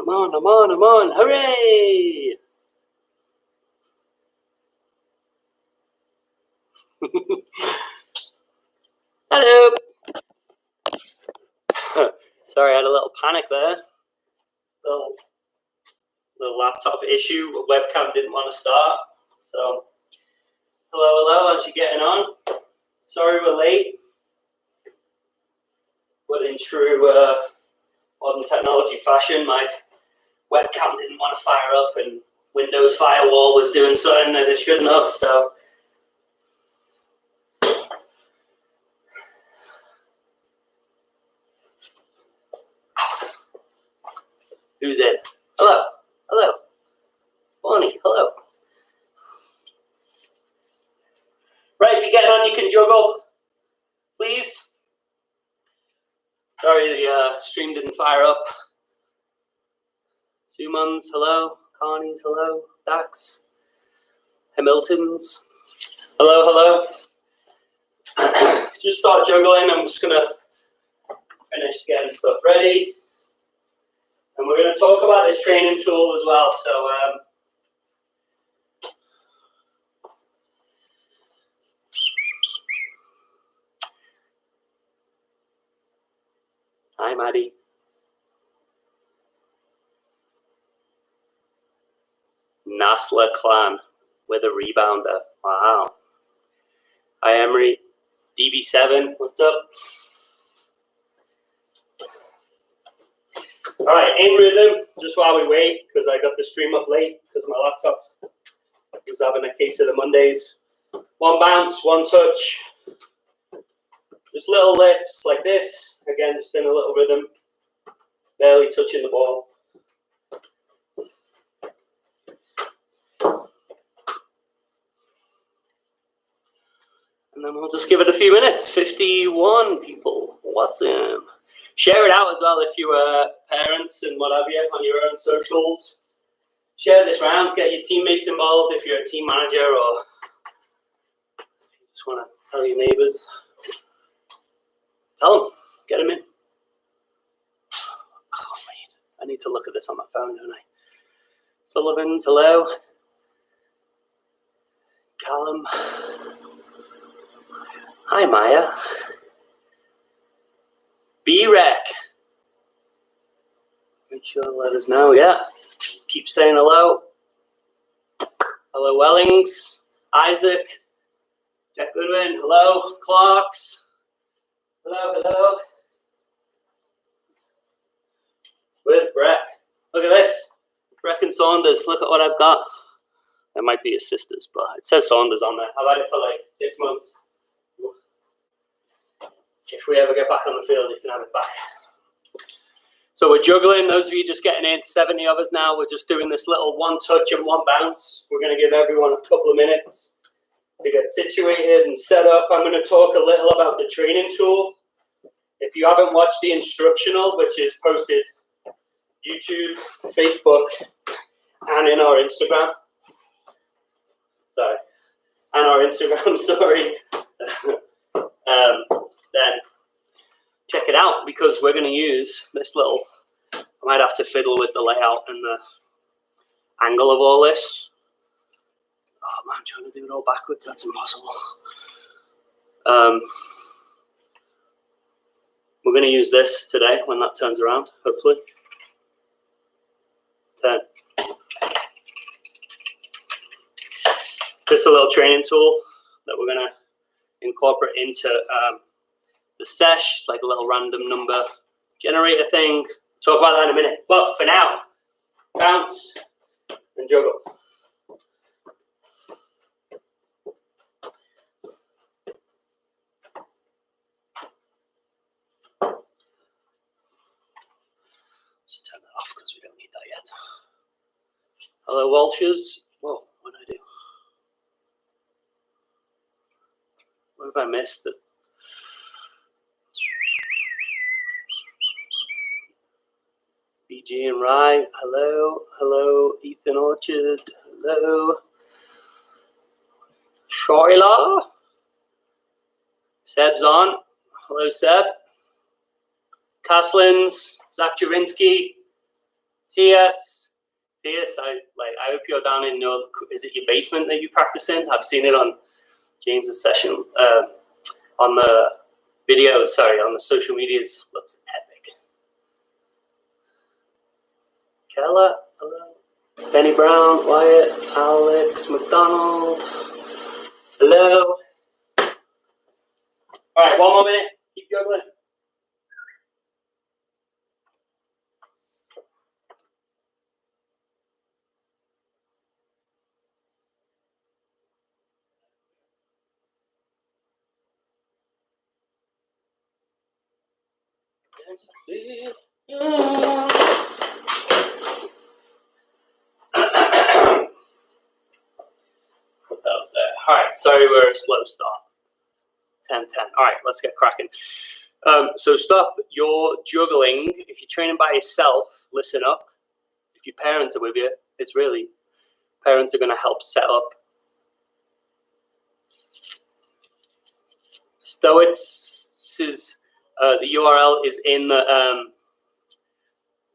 I'm on. Hooray! Hello. Sorry, I had a little panic there. Little laptop issue. Webcam didn't want to start. So, hello. How's you getting on? Sorry we're late. But in true modern technology fashion, my webcam didn't want to fire up, and Windows Firewall was doing something that it shouldn't have. So. Who's in? Hello. It's Bonnie. Hello. Right, if you're getting on, you can juggle, please. Sorry, the stream didn't fire up. Sumans, hello. Carnies, hello. Dax. Hamiltons. Hello. Just start juggling. I'm just going to finish getting stuff ready. And we're going to talk about this training tool as well. So, hi, Maddie. Nasla Clan with a rebounder. Wow. Hi, Emery. DB7, what's up? All right, in rhythm, just while we wait, because I got the stream up late because my laptop was having a case of the Mondays. One bounce, one touch. Just little lifts like this. Again, just in a little rhythm. Barely touching the ball. And then we'll just give it a few minutes. 51 people. Awesome. Share it out as well if you are parents and what have you on your own socials. Share this round. Get your teammates involved if you're a team manager or you just want to tell your neighbors. Tell them. Get them in. Oh, I need to look at this on my phone, don't I? Sullivan's, hello. Callum. Hi, Maya. B-Rec. Make sure to let us know, yeah. Keep saying hello. Hello, Wellings. Isaac. Jack Goodwin, hello. Clarks. Hello. With Breck. Look at this. Breck and Saunders. Look at what I've got. It might be his sisters, but it says Saunders on there. I've had it for like 6 months. If we ever get back on the field, you can have it back. So we're juggling. Those of you just getting in, 70 of us now. We're just doing this little one touch and one bounce. We're going to give everyone a couple of minutes to get situated and set up. I'm going to talk a little about the training tool. If you haven't watched the instructional, which is posted YouTube, Facebook, and in our Instagram. Sorry. And our Instagram story. Then check it out because we're going to use this little, I might have to fiddle with the layout and the angle of all this. Oh man, trying to do it all backwards, that's impossible. We're going to use this today when that turns around, hopefully. Turn. This is a little training tool that we're going to incorporate into the sesh, like a little random number generator thing. Talk about that in a minute. But for now, bounce and juggle. Just turn that off because we don't need that yet. Hello, Walshers. Whoa, what did I do? What have I missed? BG and Rye, hello, Ethan Orchard, hello, Shoila, Seb's on, hello Seb, Caslins, Zach Jurinsky, TS, I hope you're down in your, is it your basement that you practice in? I've seen it on James's session, on the video, sorry, on the social medias. Looks epic. Keller, hello. Benny Brown, Wyatt, Alex, McDonald, hello. All right, one more minute. Keep juggling. All right, sorry, we're a slow start. 10-10. All right, let's get cracking. So stop your juggling. If you're training by yourself, listen up. If your parents are with you, it's really, parents are going to help set up. Stoics is, the URL is in the,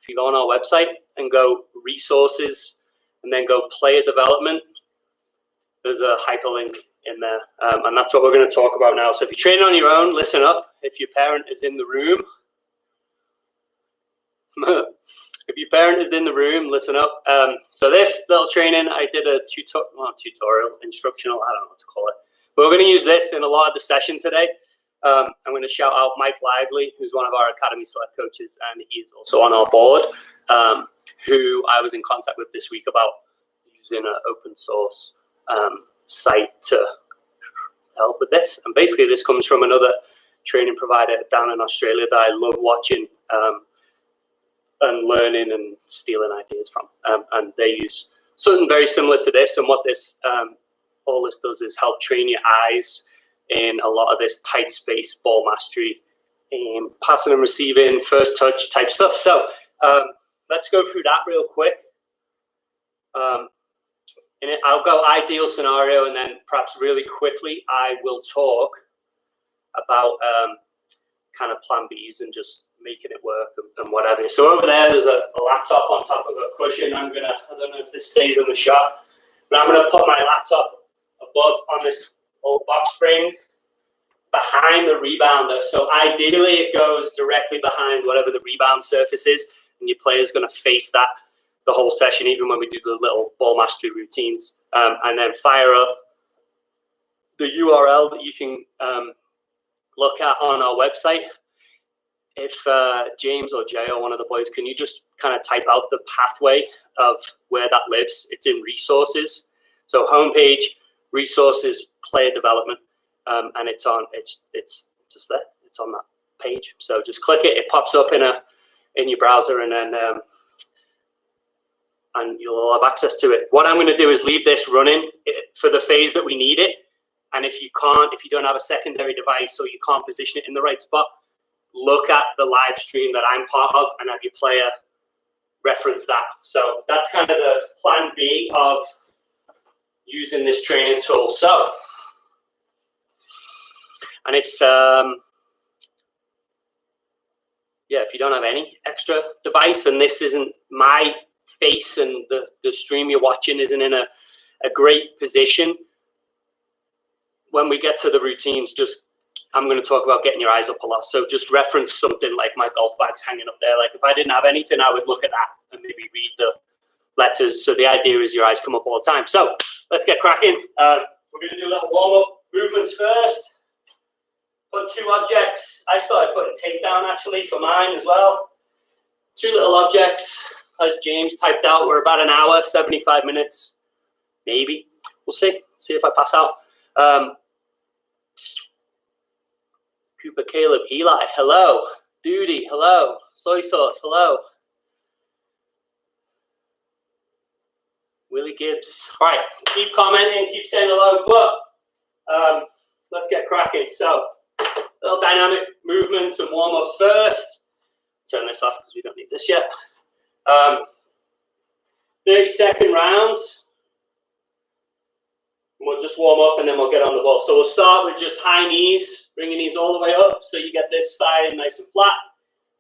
if you go on our website and go resources and then go player development, there's a hyperlink in there, and that's what we're going to talk about now. So if you're training on your own, listen up. If your parent is in the room, listen up. So this little training, I did a tutorial, instructional, I don't know what to call it. But we're going to use this in a lot of the session today. I'm going to shout out Mike Lively, who's one of our Academy Select coaches, and he is also on our board, who I was in contact with this week about using an open source site to help with this. And basically this comes from another training provider down in Australia that I love watching and learning and stealing ideas from. And they use something very similar to this. And what this all this does is help train your eyes in a lot of this tight space ball mastery, passing and receiving, first touch type stuff. So let's go through that real quick. And I'll go ideal scenario, and then perhaps really quickly I will talk about kind of plan Bs and just making it work and whatever. So over there's a laptop on top of a cushion. I don't know if this stays in the shot, but I'm gonna put my laptop above on this old box spring behind the rebounder. So ideally it goes directly behind whatever the rebound surface is, and your player's gonna face that the whole session, even when we do the little ball mastery routines, and then fire up the URL that you can look at on our website. If James or Jay or one of the boys, can you just kind of type out the pathway of where that lives? It's in resources. So homepage, resources, player development, and it's just there. It's on that page. So just click it. It pops up in your browser, and then and you'll have access to it. What I'm going to do is leave this running for the phase that we need it. And if you don't have a secondary device or you can't position it in the right spot, look at the live stream that I'm part of and have your player reference that. So that's kind of the plan B of using this training tool. So, and if you don't have any extra device and this isn't my face and the stream you're watching isn't in a great position, when we get to the routines, I'm going to talk about getting your eyes up a lot. So just reference something like my golf bag's hanging up there. Like if I didn't have anything, I would look at that and maybe read the letters. So the idea is your eyes come up all the time. So let's get cracking. We're going to do a little warm-up movements first. Put two objects. I started putting tape down actually for mine as well. Two little objects. As James typed out, we're about an hour, 75 minutes, maybe. We'll see. See if I pass out. Cooper, Caleb, Eli, hello. Duty, hello. Soy sauce, hello. Willie Gibbs. All right, keep commenting, keep saying hello. But let's get cracking. So, little dynamic movements and warm-ups first. Turn this off because we don't need this yet. 30-second rounds. We'll just warm up and then we'll get on the ball. So we'll start with just high knees, bring your knees all the way up so you get this thigh nice and flat.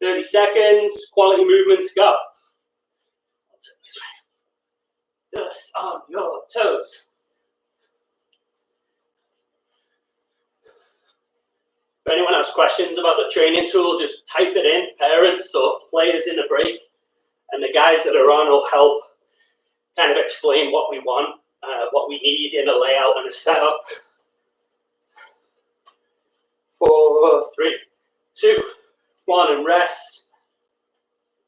30 seconds, quality movements, go. This way. Just on your toes. If anyone has questions about the training tool, just type it in, parents or players in the break, and the guys that are on will help kind of explain what we want, what we need in a layout and a setup. 4, 3, 2, 1, and rest.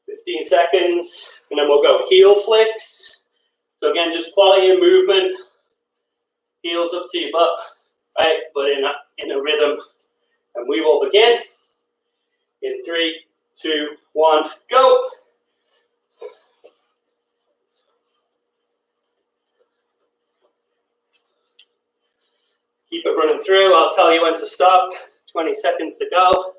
15 seconds, and then we'll go heel flicks. So again, just quality of movement, heels up to your butt, right? But in a rhythm. And we will begin in 3, 2, 1, go. Keep it running through. I'll tell you when to stop. 20 seconds to go.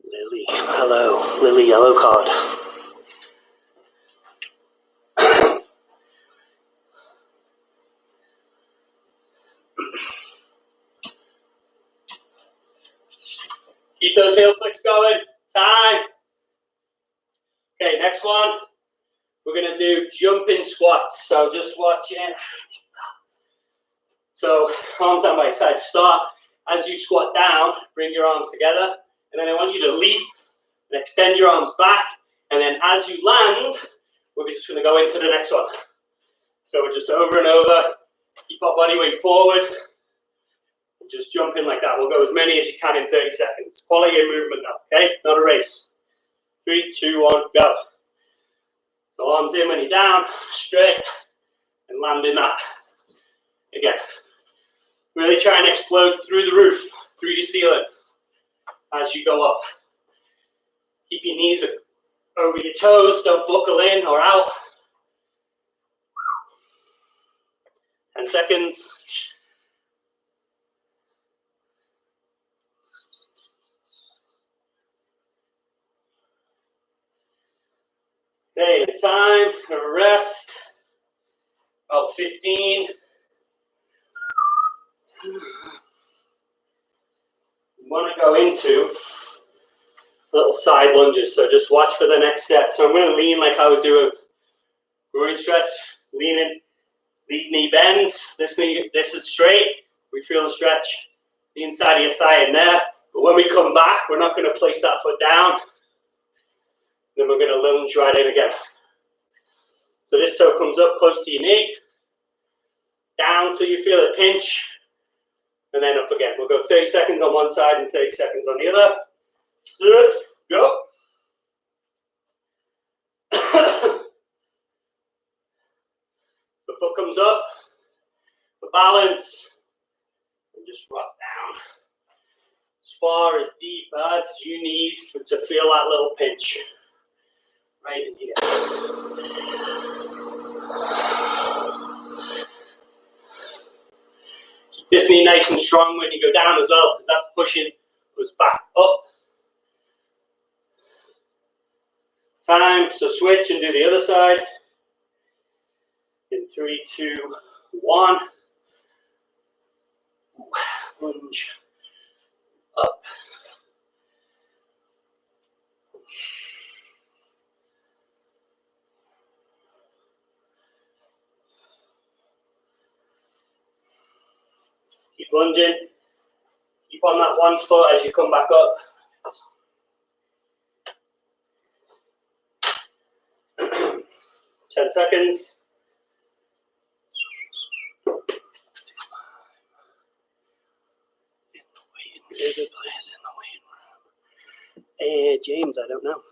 Lily, hello. Lily, yellow card. Keep those heel flicks going. Time. Okay, next one. We're going to do jumping squats. So just watch it. So arms down by your side. Start as you squat down. Bring your arms together. And then I want you to leap and extend your arms back. And then as you land, we're just going to go into the next one. So we're just over and over. Keep our body weight forward. Just jump in like that. We'll go as many as you can in 30 seconds. Quality of movement now, okay? Not a race. 3, 2, 1, go. So arms in when you're down, straight, and land in that. Again. Really try and explode through the roof, through the ceiling as you go up. Keep your knees over your toes. Don't buckle in or out. 10 seconds. Okay, time, a rest, about 15. You want to go into little side lunges, so just watch for the next set. So I'm going to lean like I would do a groin stretch, leaning, lead knee bends. This is straight. We feel the stretch, the inside of your thigh in there. But when we come back, we're not going to place that foot down. Then we're going to lunge right in again. So this toe comes up close to your knee, down till you feel it pinch, and then up again. We'll go 30 seconds on one side and 30 seconds on the other. Sit, go. The foot comes up, for balance, and just rock down. As far as deep as you need to feel that little pinch. Right in here. Keep this knee nice and strong when you go down as well, because that's pushing us back up. Time, so switch and do the other side. In 3, 2, 1. Lunge up. Keep lunging. Keep on that one foot as you come back up. 10 seconds. James, I don't know.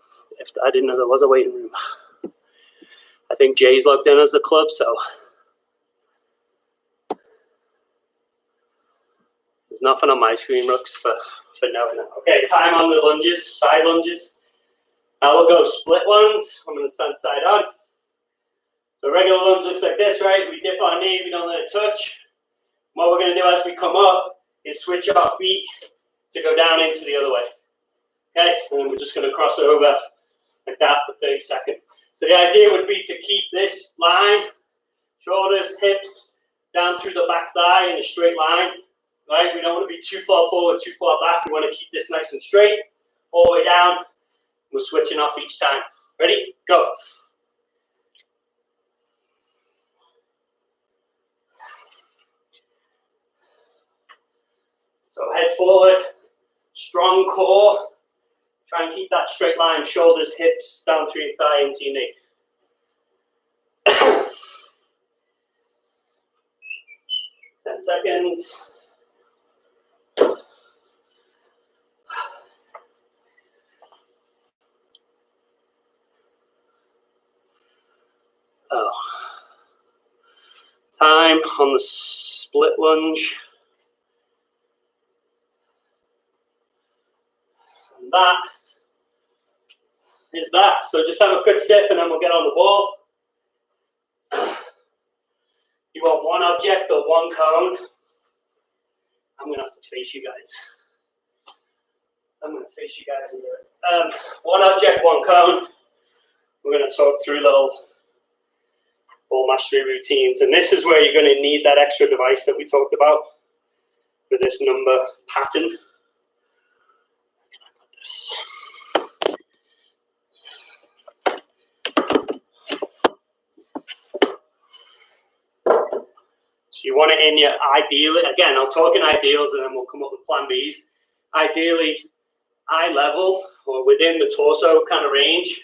I didn't know there was a waiting room. I think Jay's logged in as the club, so there's nothing on my screen, Rooks, for knowing that. Okay, time on the lunges, side lunges. Now we'll go split ones. I'm going to stand side on. So regular lunge looks like this, right? We dip our knee, we don't let it touch. What we're going to do as we come up is switch our feet to go down into the other way. Okay, and then we're just going to cross over like that for 30 seconds. So the idea would be to keep this line, shoulders, hips, down through the back thigh in a straight line. Right? We don't want to be too far forward, too far back. We want to keep this nice and straight, all the way down. We're switching off each time. Ready? Go. So head forward, strong core. Try and keep that straight line, shoulders, hips, down through your thigh into your knee. 10 seconds. Oh. Time on the split lunge. And that is that. So just have a quick sip and then we'll get on the ball. You want one object or one cone? I'm going to have to face you guys. I'm going to face you guys and do it. One object, one cone. We're going to talk through little ball mastery routines. And this is where you're going to need that extra device that we talked about for this number pattern. Where can I put this? So you want it in your, ideally, again, I'll talk in ideals and then we'll come up with plan Bs. Ideally, eye level or within the torso kind of range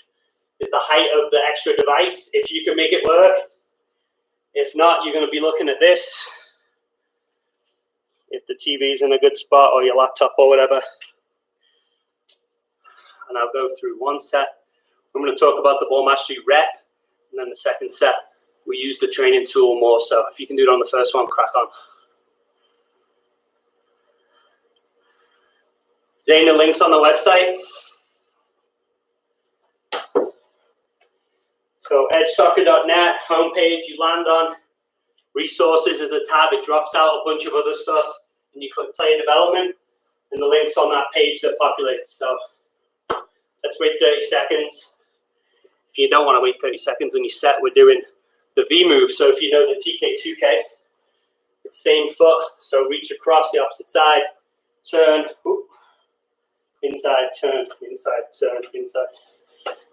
is the height of the extra device, if you can make it work. If not, you're going to be looking at this. If the TV's in a good spot or your laptop or whatever. And I'll go through one set. I'm going to talk about the ball mastery rep, and then the second set, we use the training tool more. So if you can do it on the first one, crack on. Zane, the link's on the website. So edgesoccer.net, homepage, you land on. Resources is the tab, it drops out a bunch of other stuff, and you click play development, and the link's on that page that populates. So let's wait 30 seconds. If you don't want to wait 30 seconds and you set, we're doing the V move. So if you know the TK2K, it's same foot. So reach across the opposite side, turn, whoop, inside, turn, inside, turn, inside,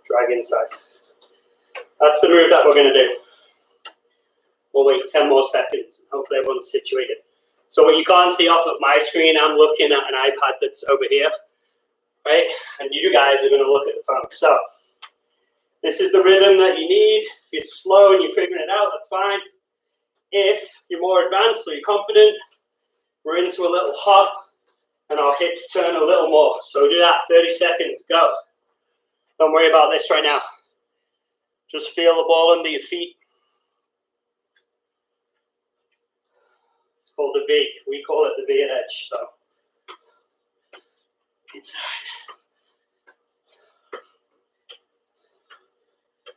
drag inside. That's the move that we're going to do. We'll wait 10 more seconds. Hopefully everyone's situated. So what you can't see off of my screen, I'm looking at an iPad that's over here, right? And you guys are going to look at the phone. So this is the rhythm that you need. If you're slow and you're figuring it out, that's fine. If you're more advanced or you're confident, we're into a little hop and our hips turn a little more. So do that, 30 seconds, go. Don't worry about this right now. Just feel the ball under your feet. It's called the V. We call it the V at edge. So inside.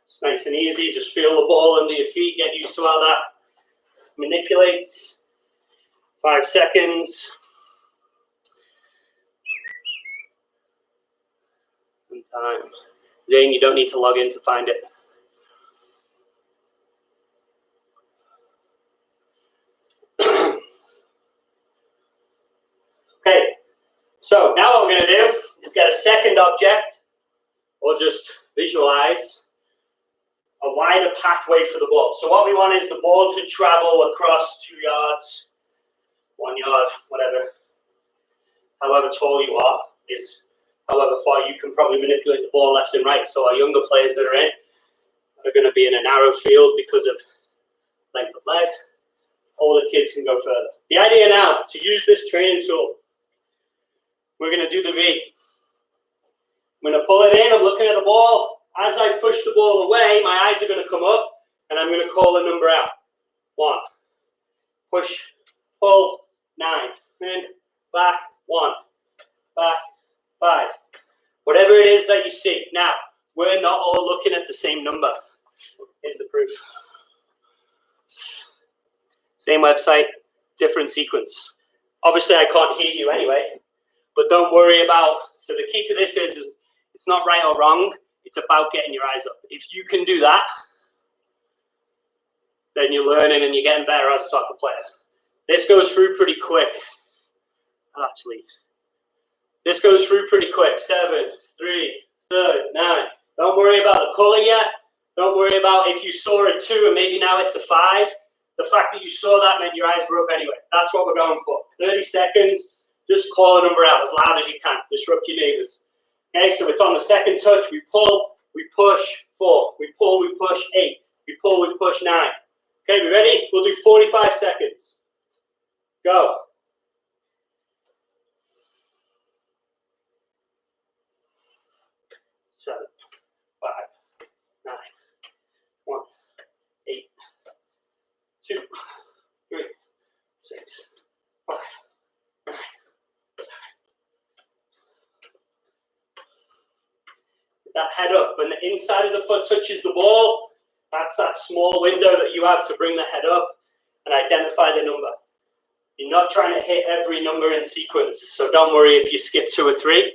It's nice and easy. Just feel the ball under your feet. Get used to how that manipulates. 5 seconds. And time. Zane, you don't need to log in to find it. Okay, so now what we're going to do is get a second object, or just visualize a wider pathway for the ball. So what we want is the ball to travel across 2 yards, 1 yard, whatever. However tall you are is however far you can probably manipulate the ball left and right. So our younger players that are in are going to be in a narrow field because of length of leg. Older kids can go further. The idea now, to use this training tool, we're going to do the V. I'm going to pull it in. I'm looking at the ball. As I push the ball away, my eyes are going to come up, and I'm going to call a number out. 1. Push, pull, 9. In, back, 1. Back, 5. Whatever it is that you see. Now, we're not all looking at the same number. Here's the proof. Same website, different sequence. Obviously, I can't hear you anyway, but don't worry about, so the key to this is it's not right or wrong, it's about getting your eyes up. If you can do that, then you're learning and you're getting better as a soccer player. This goes through pretty quick. Actually, this goes through pretty quick. 7, 3, Good, 9. Don't worry about the color yet. Don't worry about if you saw a 2 and maybe now it's a 5. The fact that you saw that meant your eyes were up anyway. That's what we're going for. 30 seconds. Just call a number out as loud as you can. Disrupt your neighbors. Okay, so it's on the second touch. We pull, we push, 4. We pull, we push, 8. We pull, we push, 9. Okay, we ready? We'll do 45 seconds. Go. 7, 5, 9, 1, 8, 2, 3, 6, 5, 9, 7. That head up. When the inside of the foot touches the ball, that's that small window that you have to bring the head up and identify the number. You're not trying to hit every number in sequence, so don't worry if you skip 2 or 3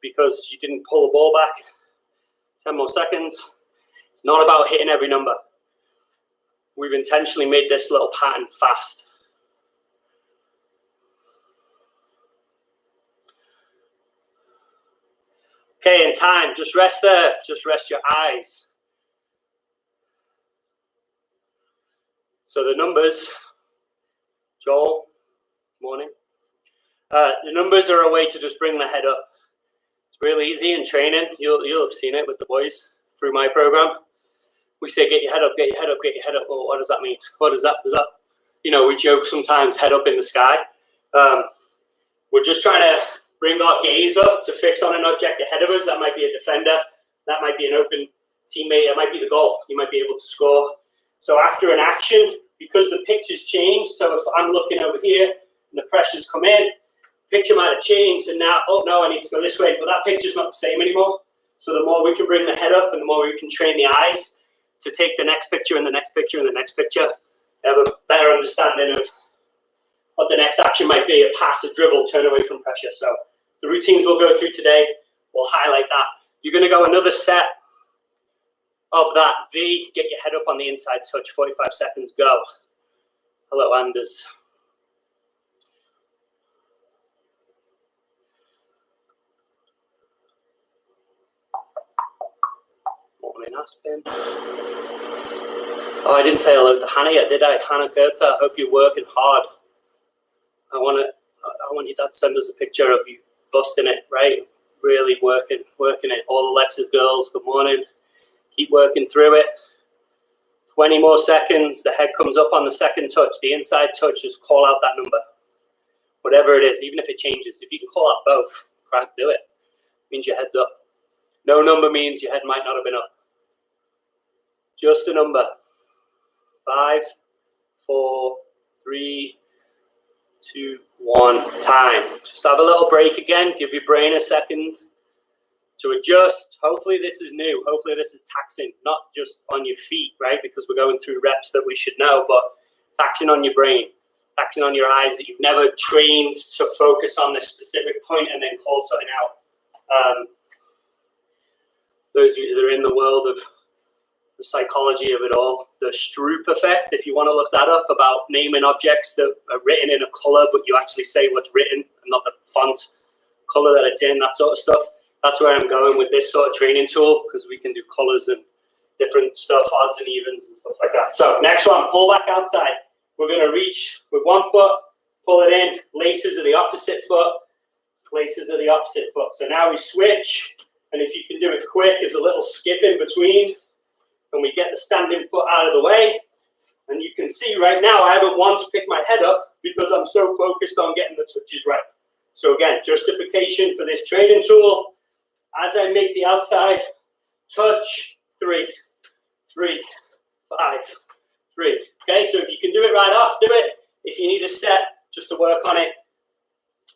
because you didn't pull the ball back. 10 more seconds. It's not about hitting every number. We've intentionally made this little pattern fast. Okay, in time, just rest there. Just rest your eyes. So the numbers, Joel, morning. The numbers are a way to just bring the head up. It's real easy in training. You'll have seen it with the boys through my program. We say, get your head up, get your head up, get your head up. Well, what does that mean? What does that, you know, we joke sometimes, head up in the sky. We're just trying to bring our gaze up to fix on an object ahead of us. That might be a defender. That might be an open teammate. It might be the goal. You might be able to score. So after an action, because the picture's changed, so if I'm looking over here and the pressure's come in, picture might have changed and now, oh no, I need to go this way, but that picture's not the same anymore. So the more we can bring the head up and the more we can train the eyes to take the next picture and the next picture and the next picture, have a better understanding of what the next action might be, a pass, a dribble, turn away from pressure. So the routines we'll go through today will highlight that. You're gonna go another set of that V, get your head up on the inside touch, 45 seconds, go. Hello, Anders. Morning, Aspen. Oh, I didn't say hello to Hannah yet, did I? Hannah Kurta, I hope you're working hard. I want your dad to send us a picture of you busting it, right? Really working it. All Alexa's girls, good morning. Keep working through it. 20 more seconds. The head comes up on the second touch. The inside touch, just call out that number. Whatever it is, even if it changes. If you can call out both, crack, do it. Means your head's up. No number means your head might not have been up. Just a number. 5, 4, 3, 2, 1. Time. Just have a little break again. Give your brain a second to adjust. Hopefully this is new. Hopefully this is taxing, not just on your feet, right? Because we're going through reps that we should know, but taxing on your brain, taxing on your eyes that you've never trained to focus on this specific point and then call something out. Those of you that are in the world of the psychology of it all, the Stroop effect, if you want to look that up, about naming objects that are written in a color, but you actually say what's written and not the font color that it's in, that sort of stuff. That's where I'm going with this sort of training tool, because we can do colors and different stuff, odds and evens and stuff like that. So next one, pull back outside. We're going to reach with one foot, pull it in, laces of the opposite foot, laces of the opposite foot. So now we switch, and if you can do it quick, there's a little skip in between, and we get the standing foot out of the way. And you can see right now, I haven't once picked my head up because I'm so focused on getting the touches right. So again, justification for this training tool. As I make the outside touch, 3, 3, 5, 3. Okay, so if you can do it right off, do it. If you need a set just to work on it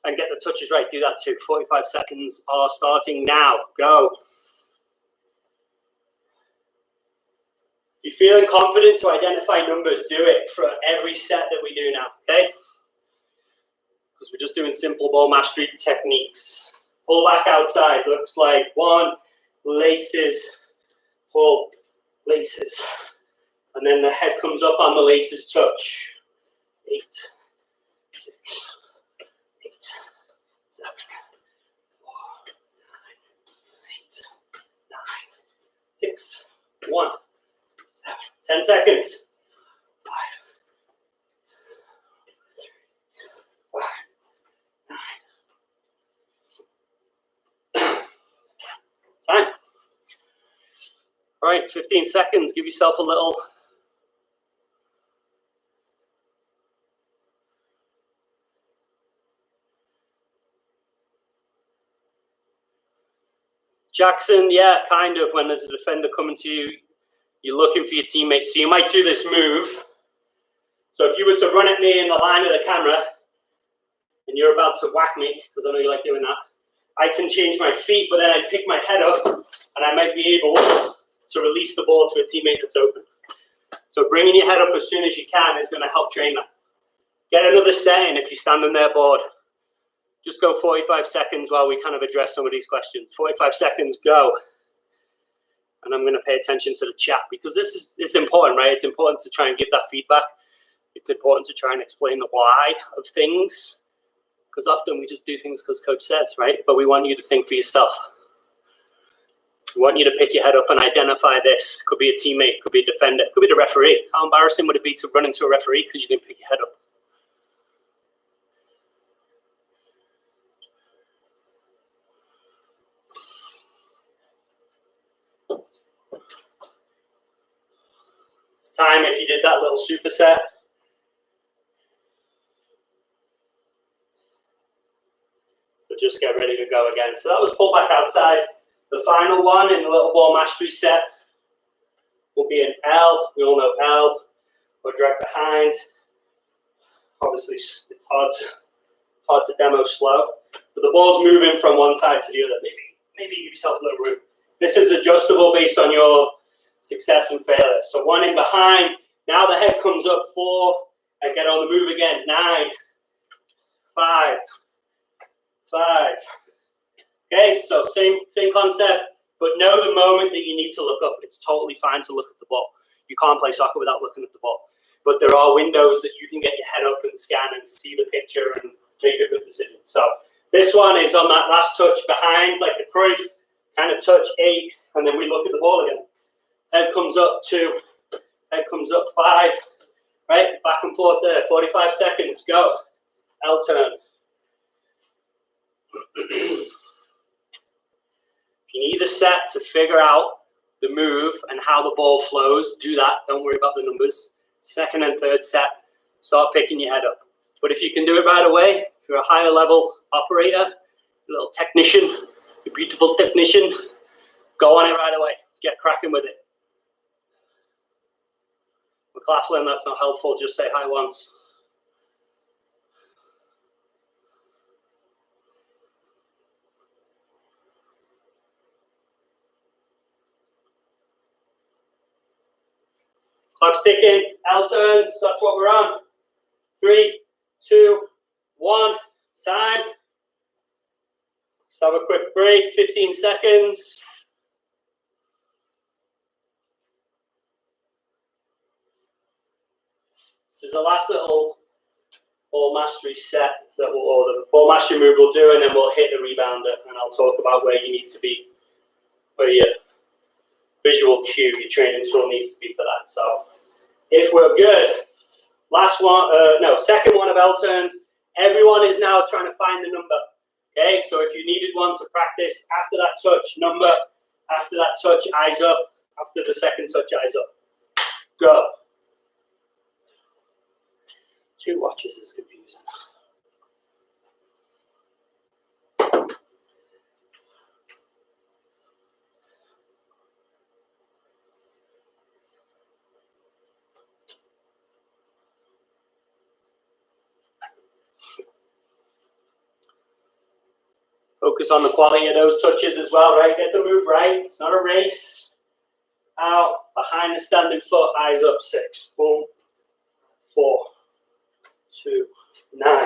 and get the touches right, do that too. 45 seconds are starting now. Go. If you're feeling confident to identify numbers, do it for every set that we do now, okay? Because we're just doing simple ball mastery techniques. Pull back outside, looks like 1, laces, pull, laces. And then the head comes up on the laces touch. 8, 6, 8, 7, 4, 9, 8, 6, 1, 7, 10 seconds. 5, 4, 3, 5, 9. Time. All right, 15 seconds. Give yourself a little. Jackson, yeah, kind of. When there's a defender coming to you, you're looking for your teammates. So you might do this move. So if you were to run at me in the line of the camera and you're about to whack me, because I know you like doing that, I can change my feet, but then I pick my head up and I might be able to release the ball to a teammate that's open. So bringing your head up as soon as you can is going to help train that. Get another set in if you're standing there bored. Just go 45 seconds while we kind of address some of these questions. 45 seconds, go. And I'm going to pay attention to the chat because it's important, right? It's important to try and give that feedback. It's important to try and explain the why of things because often we just do things because coach says, right? But we want you to think for yourself. We want you to pick your head up and identify this. Could be a teammate, could be a defender, could be the referee. How embarrassing would it be to run into a referee because you didn't pick your head up? Time if you did that little superset. But just get ready to go again. So that was pull back outside. The final one in the little ball mastery set will be an L. We all know L or drag behind. Obviously, it's hard to demo slow. But the ball's moving from one side to the other. Maybe give yourself a little room. This is adjustable based on your success and failure. So 1 in behind. Now the head comes up. 4. I get on the move again. 9, 5, 5. Okay, so same concept, but know the moment that you need to look up. It's totally fine to look at the ball. You can't play soccer without looking at the ball. But there are windows that you can get your head up and scan and see the picture and make a good decision. So this one is on that last touch behind, like the Cruyff kind of touch 8, and then we look at the ball again. Head comes up 2, head comes up 5, right? Back and forth there, 45 seconds, go. L turn. If you need a set to figure out the move and how the ball flows, do that. Don't worry about the numbers. Second and third set, start picking your head up. But if you can do it right away, if you're a higher level operator, a little technician, a beautiful technician, go on it right away. Get cracking with it. McLaughlin, that's not helpful. Just say hi once. Clock's ticking. L turns. That's what we're on. 3, 2, 1. Time. Let's have a quick break. 15 seconds. This is the last little ball mastery set that or the ball mastery move we'll do, and then we'll hit the rebounder, and I'll talk about where you need to be, where your visual cue, your training tool needs to be for that. So if we're good, last one, second one of L turns. Everyone is now trying to find the number. Okay, so if you needed one to practice after that touch, number, after that touch, eyes up, after the second touch, eyes up. Go. 2 watches is confusing. Focus on the quality of those touches as well, right? Get the move right. It's not a race. Out, behind the standing foot, eyes up, 6. Boom. 4, 2, 9,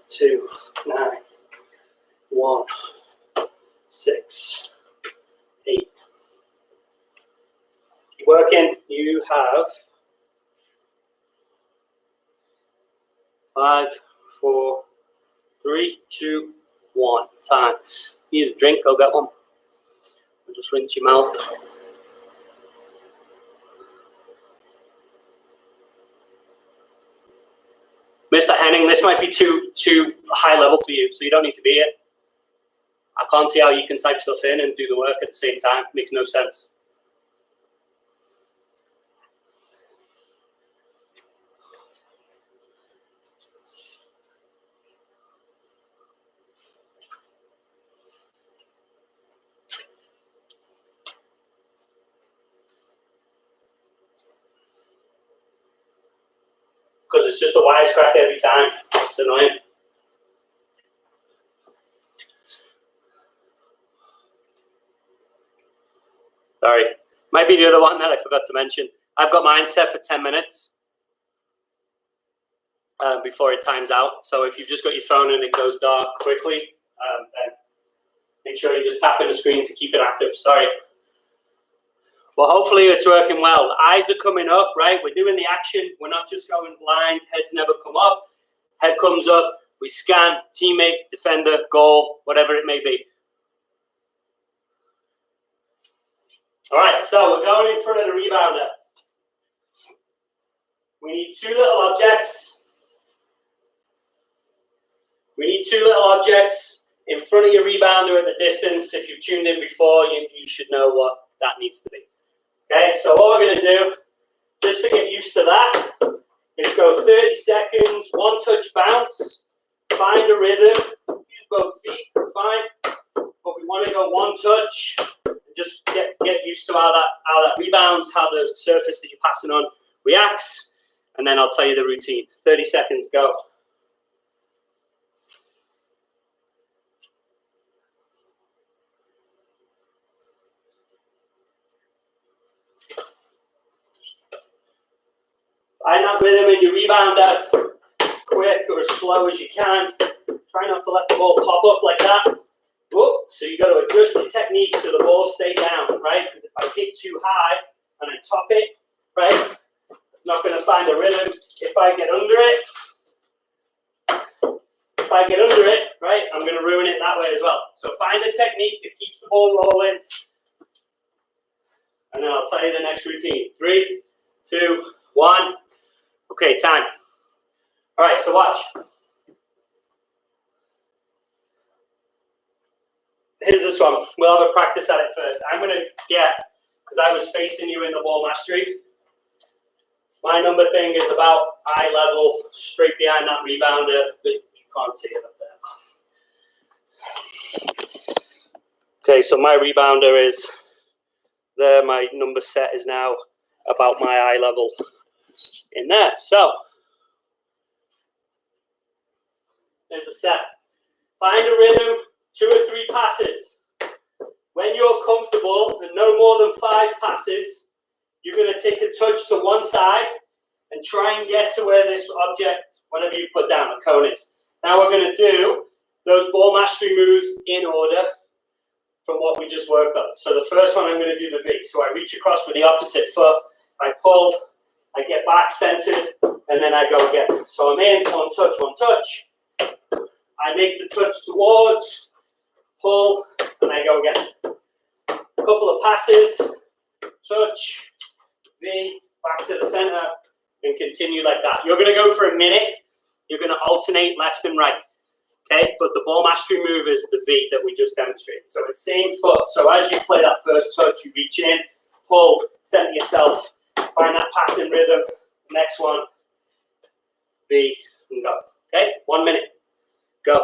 2, 9, 1, 6, 8. Keep working. You have 5, 4, 3, 2, 1. Time. Need a drink? Go get one. Just rinse your mouth. this might be too high level for you, so you don't need to be here. I can't see how you can type stuff in and do the work at the same time. It makes no sense. Because it's just a wisecrack every time. It's annoying. Sorry. Might be the other one that I forgot to mention. I've got mine set for 10 minutes before it times out. So if you've just got your phone and it goes dark quickly, then make sure you just tap in the screen to keep it active. Sorry. Well, hopefully it's working well. The eyes are coming up, right? We're doing the action. We're not just going blind. Heads never come up. Head comes up. We scan, teammate, defender, goal, whatever it may be. All right, so we're going in front of the rebounder. We need two little objects. We need two little objects in front of your rebounder at the distance. If you've tuned in before, you should know what that needs to be. Okay, so what we're going to do, just to get used to that, is go 30 seconds, one touch bounce, find a rhythm, use both feet, it's fine, but we want to go one touch, and just get used to how that rebounds, how the surface that you're passing on reacts, and then I'll tell you the routine. 30 seconds, go. Find that rhythm in your rebounder, quick or as slow as you can. Try not to let the ball pop up like that. Whoop. So you got to adjust your technique so the ball stay down, right? Because if I hit too high and I top it, right, it's not going to find a rhythm. If I get under it, right, I'm going to ruin it that way as well. So find a technique that keeps the ball rolling, and then I'll tell you the next routine. 3, 2, 1. Okay, time. All right, so watch. Here's this one. We'll have a practice at it first. I'm going to get, because I was facing you in the ball mastery, my number thing is about eye level, straight behind that rebounder, but you can't see it up there. Okay, so my rebounder is there. My number set is now about my eye level in there. So there's a set. Find a rhythm, 2 or 3 passes. When you're comfortable and no more than 5 passes, you're going to take a touch to one side and try and get to where this object, whatever you put down, the cone is. Now we're going to do those ball mastery moves in order from what we just worked on. So the first one, I'm going to do the V. So I reach across with the opposite foot, I pull, I get back centered, and then I go again. So I'm in, one touch. I make the touch towards, pull, and I go again. A couple of passes, touch, V, back to the center, and continue like that. You're going to go for a minute. You're going to alternate left and right. Okay, but the ball mastery move is the V that we just demonstrated. So it's same foot. So as you play that first touch, you reach in, pull, center yourself, find that passing rhythm. Next one, V, and go. Okay, 1 minute. Go.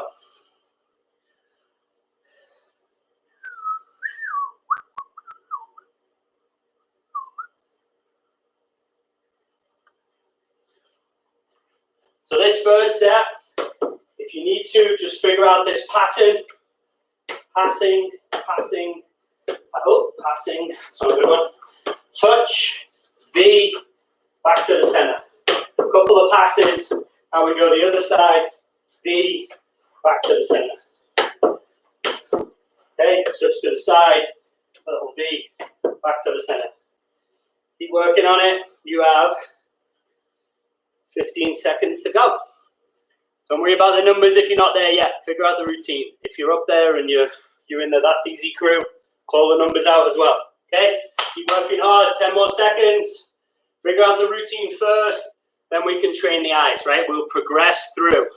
So this first set, if you need to, just figure out this pattern. Passing, that's not a good one. Touch, V, back to the center. A couple of passes, and we go the other side, V, back to the center. Okay, switch to the side, little V, back to the center. Keep working on it. You have 15 seconds to go. Don't worry about the numbers if you're not there yet. Figure out the routine. If you're up there and you're in the That's Easy crew, call the numbers out as well. Okay? Keep working hard. 10 more seconds. Figure out the routine first, then we can train the eyes, right? We'll progress through.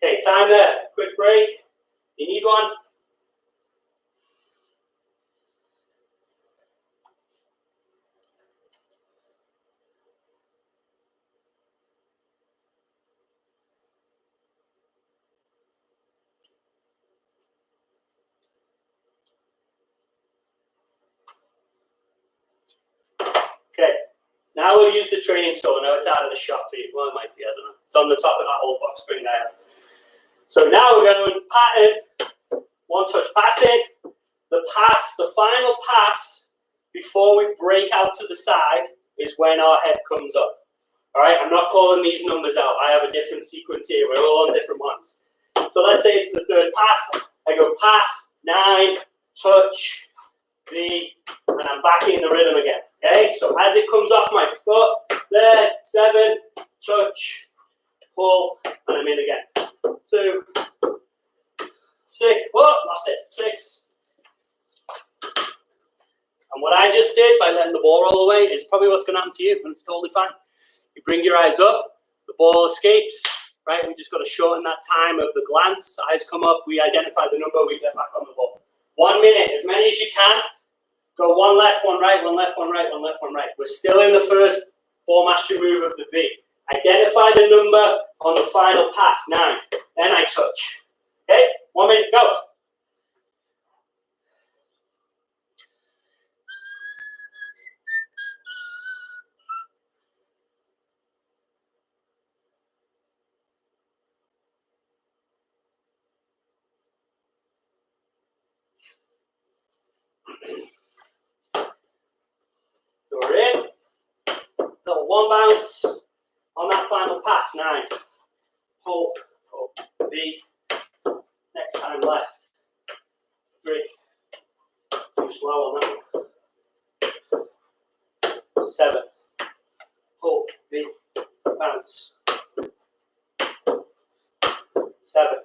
Okay, time there. Quick break. You need one? Okay, now we'll use the training tool. Now it's out of the shot for you. Well, it might be, I don't know. It's on the top of that whole box screen there. So now we're going to pattern, one touch passing. The pass, the final pass before we break out to the side is when our head comes up. All right, I'm not calling these numbers out. I have a different sequence here. We're all on different ones. So let's say it's the third pass. I go pass, 9, touch, V, and I'm back in the rhythm again. Okay, so as it comes off my foot, there, 7, touch, pull, and I'm in again. 2, 6, oh, lost it, 6. And what I just did by letting the ball roll away is probably what's going to happen to you, and it's totally fine. You bring your eyes up, the ball escapes, right? We just got to shorten that time of the glance. Eyes come up, we identify the number, we get back on the ball. 1 minute, as many as you can. Go one left, one right, one left, one right, one left, one right. We're still in the first ball mastery move of the V. Identify the number on the final pass, 9. Then I touch. Okay, 1 minute, go. So we're in. Little one bounce on that final pass, 9. Pull, pull, V. Next time left. 3. Too slow on that one. 7. Pull, V. Bounce. 7.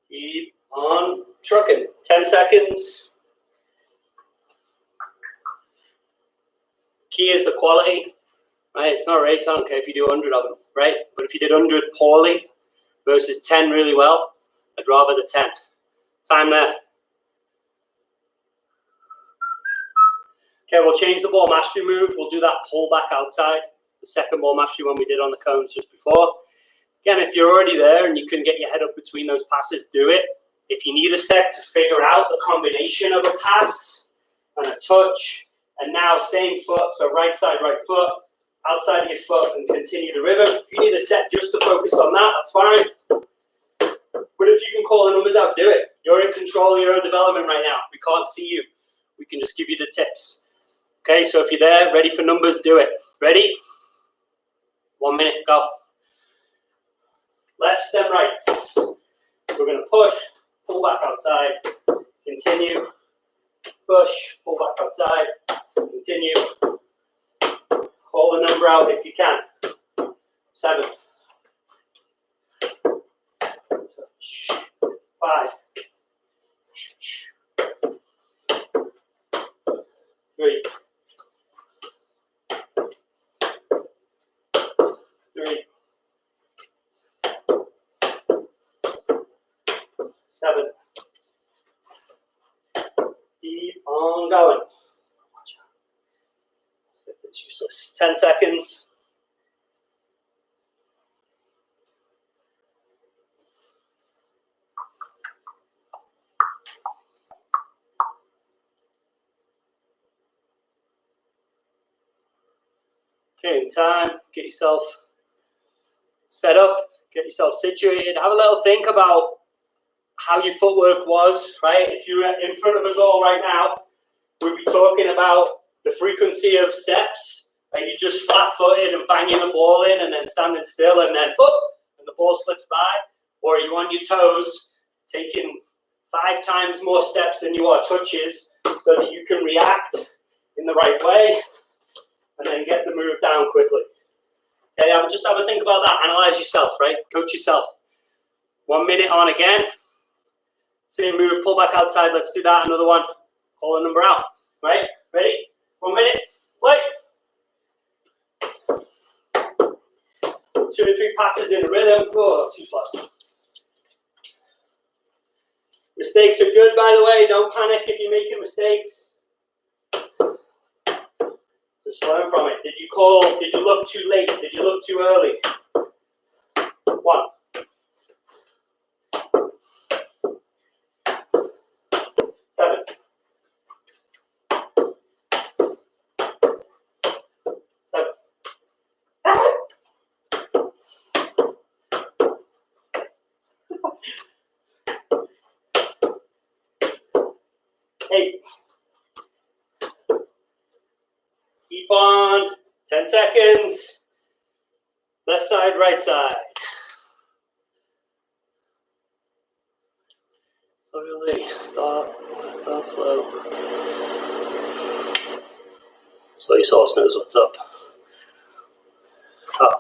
Keep on trucking. 10 seconds. Key is the quality, right? It's not a race. I don't care if you do 100 of them, right? But if you did 100 poorly versus 10 really well, I'd rather the 10. Time there. Okay, we'll change the ball mastery move. We'll do that pull back outside. The second ball mastery one we did on the cones just before. Again, if you're already there and you can get your head up between those passes, do it. If you need a sec to figure out the combination of a pass and a touch, and now same foot, so right side, right foot, outside of your foot, and continue the rhythm. If you need a set just to focus on that, that's fine. But if you can call the numbers out, do it. You're in control of your own development right now. We can't see you. We can just give you the tips. Okay, so if you're there, ready for numbers, do it. Ready? 1 minute, go. Lefts and rights. We're going to push, pull back outside, continue, push, pull back outside, continue. Call the number out if you can. 7. 5. 3. 3. 7. Keep on going. It's useless. 10 seconds. Okay, in time, get yourself set up, get yourself situated, have a little think about how your footwork was, right? If you're in front of us all right now, we'll be talking about the frequency of steps. Are you just flat-footed and banging the ball in and then standing still and then whoop, and the ball slips by? Or are you on your toes, taking 5 times more steps than you are touches so that you can react in the right way and then get the move down quickly? Okay, I would just have a think about that. Analyze yourself, right? Coach yourself. 1 minute on again. Same move, pull back outside. Let's do that. Another one. Call the number out. Right? Ready? 1 minute. Wait. 2 to 3 passes in a rhythm. Oh, too slow. Mistakes are good, by the way. Don't panic if you're making mistakes. Just learn from it. Did you look too late? Did you look too early? 1. 7. 7. 8. Keep on. 10 seconds. Left side, right side. Slowly. Start slow. Soy sauce knows what's up. Oh.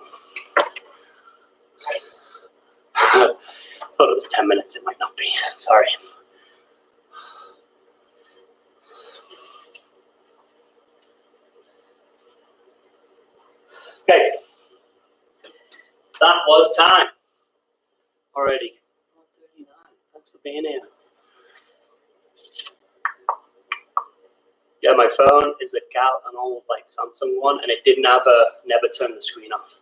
Thought it was 10 minutes. It might not be. Sorry. Okay. That was time already. 1:39. Thanks for being here. Yeah, my phone is an old Samsung one, and it didn't have never turn the screen off.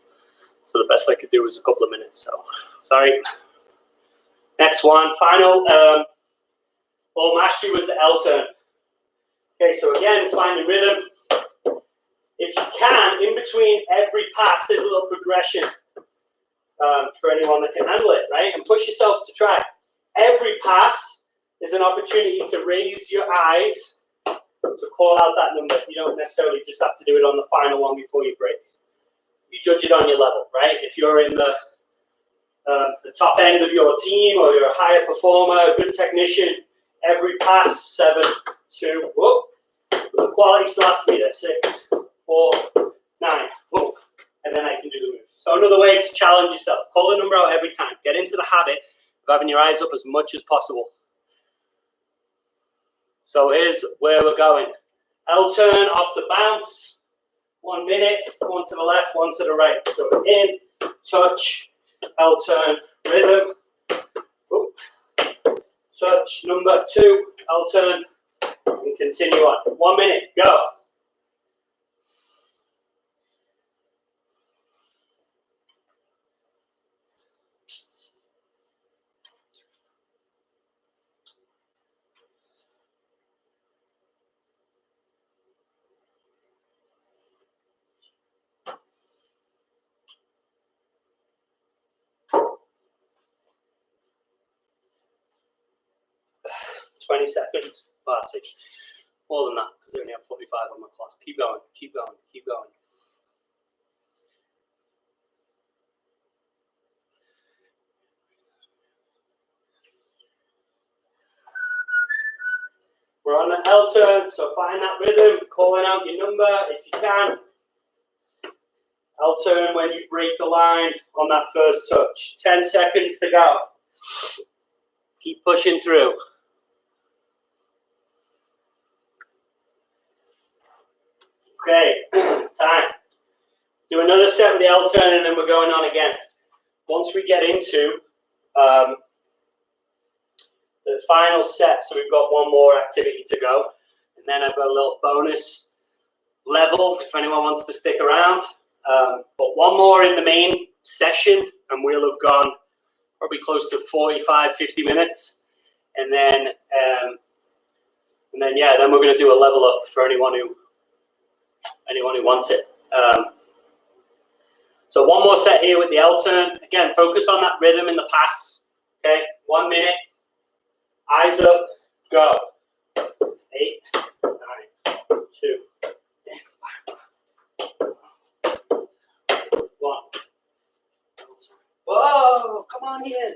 So the best I could do was a couple of minutes. So sorry. Next one, final. Ball mastery was the L turn. Okay, so again, find the rhythm. If you can, in between every pass, there's a little progression for anyone that can handle it, right? And push yourself to try. Every pass is an opportunity to raise your eyes to call out that number. You don't necessarily just have to do it on the final one before you break. You judge it on your level, right? If you're in the top end of your team, or you're a higher performer, a good technician, every pass, 7, 2, whoop. The quality starts to be there, 6, 4, 9, whoop. And then I can do the move. So another way to challenge yourself, call the number out every time. Get into the habit of having your eyes up as much as possible. So here's where we're going. L turn off the bounce. 1 minute, 1 to the left, 1 to the right. So in, touch, L turn, rhythm. Oop. Touch, number 2, L turn, and continue on. 1 minute, go. Twenty seconds. Oh, that's it. More than that, because I only have 45 on my clock. Keep going, keep going, keep going. We're on the L turn, so find that rhythm, calling out your number if you can. L turn when you break the line on that first touch. 10 seconds to go. Keep pushing through. Okay, time. Do another set with the L turn, and then we're going on again. Once we get into the final set, so we've got one more activity to go, and then I've got a little bonus level if anyone wants to stick around. But one more in the main session, and we'll have gone probably close to 45, 50 minutes, and then yeah, then we're going to do a level up for anyone who wants it. So one more set here with the L turn. Again, focus on that rhythm in the pass. Okay, 1 minute. Eyes up. Go. 8, 9, 2, 1. Whoa! Come on in.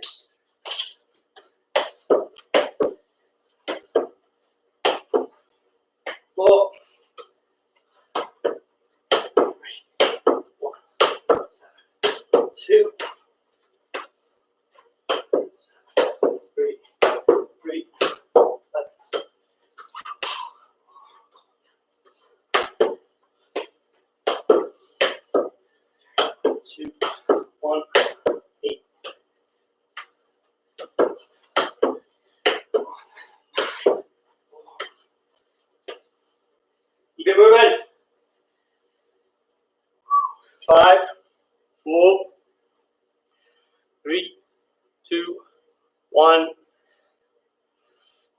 Four. 2, 3, 7, Keep it moving. 5, 4, 3, 2, 1.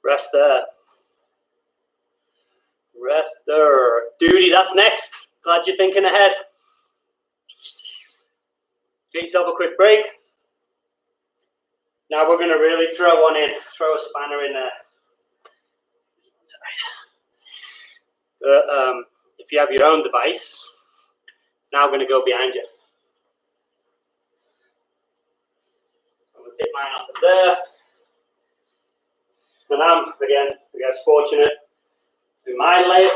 Rest there. Rest there. Duty, that's next. Glad you're thinking ahead. Get yourself a quick break. Now we're going to really throw one in. Throw a spanner in there. If you have your own device, it's now going to go behind you. So I'm going to take mine off of there. And I'm, again, I guess, fortunate in my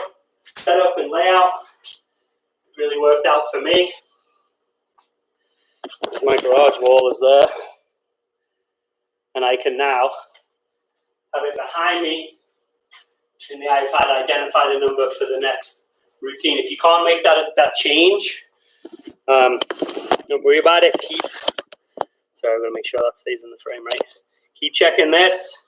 setup and layout. It really worked out for me. My garage wall is there. And I can now have it behind me in the iPad, identify the number for the next routine. If you can't make that change, don't worry about it. Sorry, I'm going to make sure that stays in the frame, right? Keep checking this,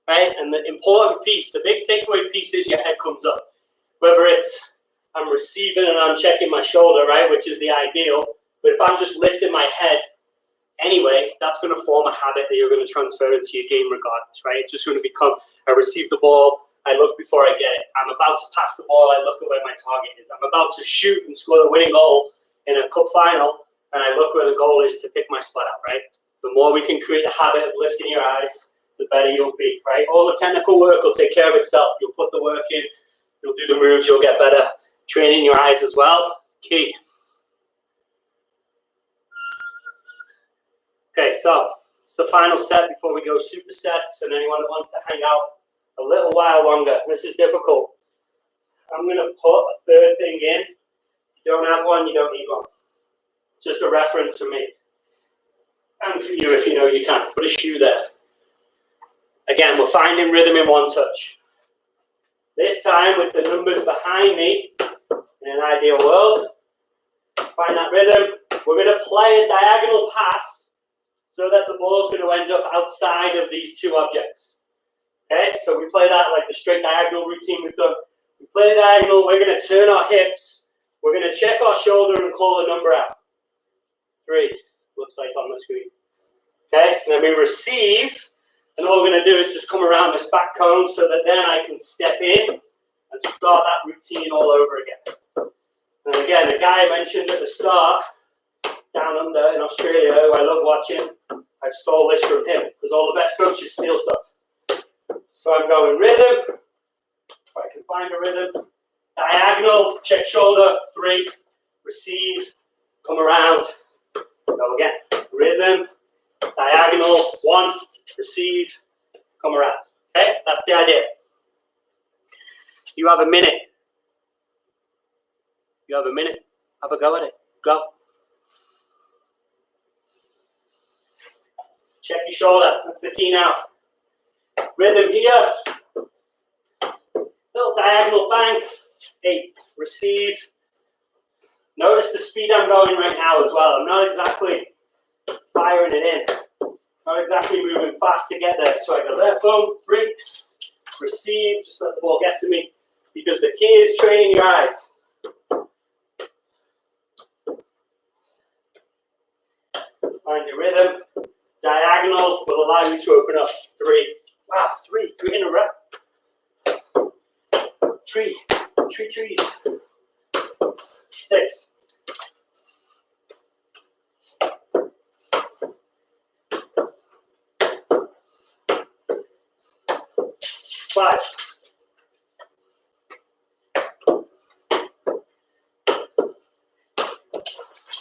right? And the important piece, the big takeaway piece is your head comes up. Whether it's I'm receiving and I'm checking my shoulder, right, which is the ideal. But if I'm just lifting my head anyway, that's going to form a habit that you're going to transfer into your game regardless, right? It's just going to become, I receive the ball, I look before I get it. I'm about to pass the ball, I look at where my target is. I'm about to shoot and score the winning goal in a cup final, and I look where the goal is to pick my spot out, right? The more we can create a habit of lifting your eyes, the better you'll be, right? All the technical work will take care of itself. You'll put the work in, you'll do the moves, you'll get better. Training your eyes as well, key. Okay, so it's the final set before we go supersets, and anyone that wants to hang out a little while longer. This is difficult. I'm going to put a third thing in. If you don't have one, you don't need one. It's just a reference for me. And for you, if you know you can. Put a shoe there. Again, we're finding rhythm in one touch. This time, with the numbers behind me, in an ideal world, find that rhythm. We're going to play a diagonal pass so that the ball is going to end up outside of these two objects. Okay, so we play that like the straight diagonal routine we've done. We play the diagonal, we're going to turn our hips, we're going to check our shoulder and call a number out. 3, looks like on the screen. Okay, and then we receive, and all we're going to do is just come around this back cone so that then I can step in and start that routine all over again. And again, the guy I mentioned at the start, down under in Australia, who I love watching, I stole this from him, because all the best coaches steal stuff. So I'm going rhythm, if I can find a rhythm, diagonal, check shoulder, 3, receive, come around, go again, rhythm, diagonal, 1, receive, come around. Okay, that's the idea. You have a minute. You have a minute. Have a go at it. Go. Check your shoulder. That's the key now. Rhythm here. Little diagonal bank. 8. Receive. Notice the speed I'm going right now as well. I'm not exactly firing it in. Not exactly moving fast to get there. So I go there, boom, 3. Receive. Just let the ball get to me. Because the key is training your eyes. Find your rhythm. Diagonal will allow you to open up. 3. Wow, 3 in a row. 3 trees. 6. 5.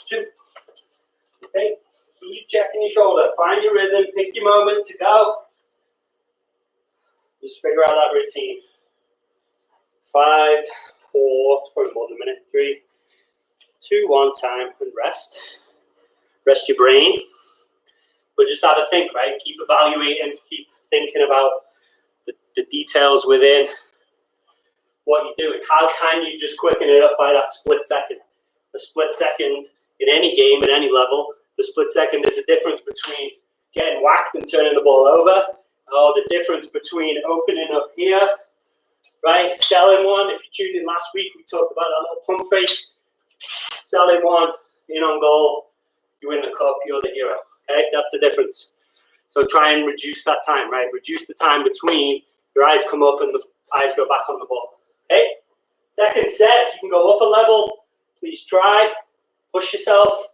2. Okay. Keep checking your shoulder. Find your rhythm. Pick your moment to go. Just figure out that routine. 5, 4, it's probably more than a minute. 3, 2, 1, time, and rest. Rest your brain. But just have a think, right? Keep evaluating. Keep thinking about the details within what you're doing. How can you just quicken it up by that split second? A split second in any game, at any level, the split second is the difference between getting whacked and turning the ball over, or the difference between opening up here right? Selling one. If you tuned in last week, we talked about that little pump fake. Selling one, in on goal, you win the cup, you're the hero. Okay, that's the difference. So try and reduce that time, right? Reduce the time between your eyes come up and the eyes go back on the ball. Okay? Second set, if you can go up a level, please try. Push yourself.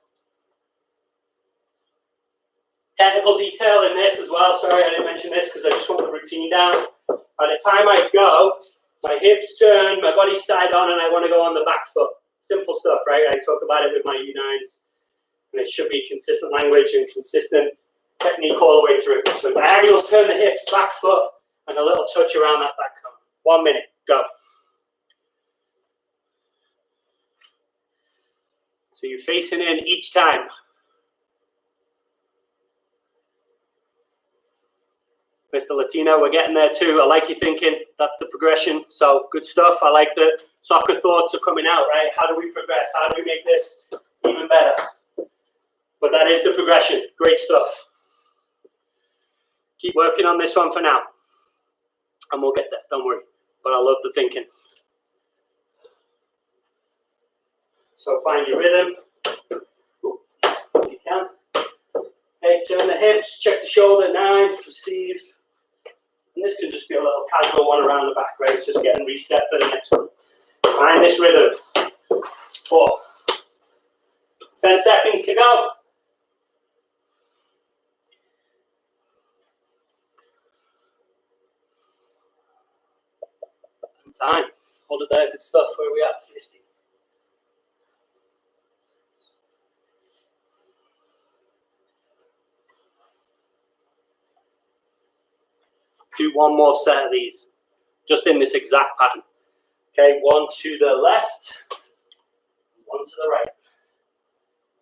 Technical detail in this as well. Sorry, I didn't mention this because I just want the routine down. By the time I go, my hips turn, my body's side on, and I want to go on the back foot. Simple stuff, right? I talk about it with my U9s. And it should be consistent language and consistent technique all the way through. So diagonal, turn the hips, back foot, and a little touch around that back cone. 1 minute, go. So you're facing in each time. Mr. Latino, we're getting there too. I like your thinking. That's the progression. So good stuff. I like the soccer thoughts are coming out, right? How do we progress? How do we make this even better? But that is the progression. Great stuff. Keep working on this one for now. And we'll get there. Don't worry. But I love the thinking. So find your rhythm. If you can. Okay, turn the hips. Check the shoulder. 9. Receive. And this can just be a little casual one around the back, right? It's just getting reset for the next one. Find this rhythm. 4. 10 seconds to go. Time. Hold it there. Good stuff. Where are we at? 50. Do one more set of these, just in this exact pattern. Okay, 1 to the left, 1 to the right.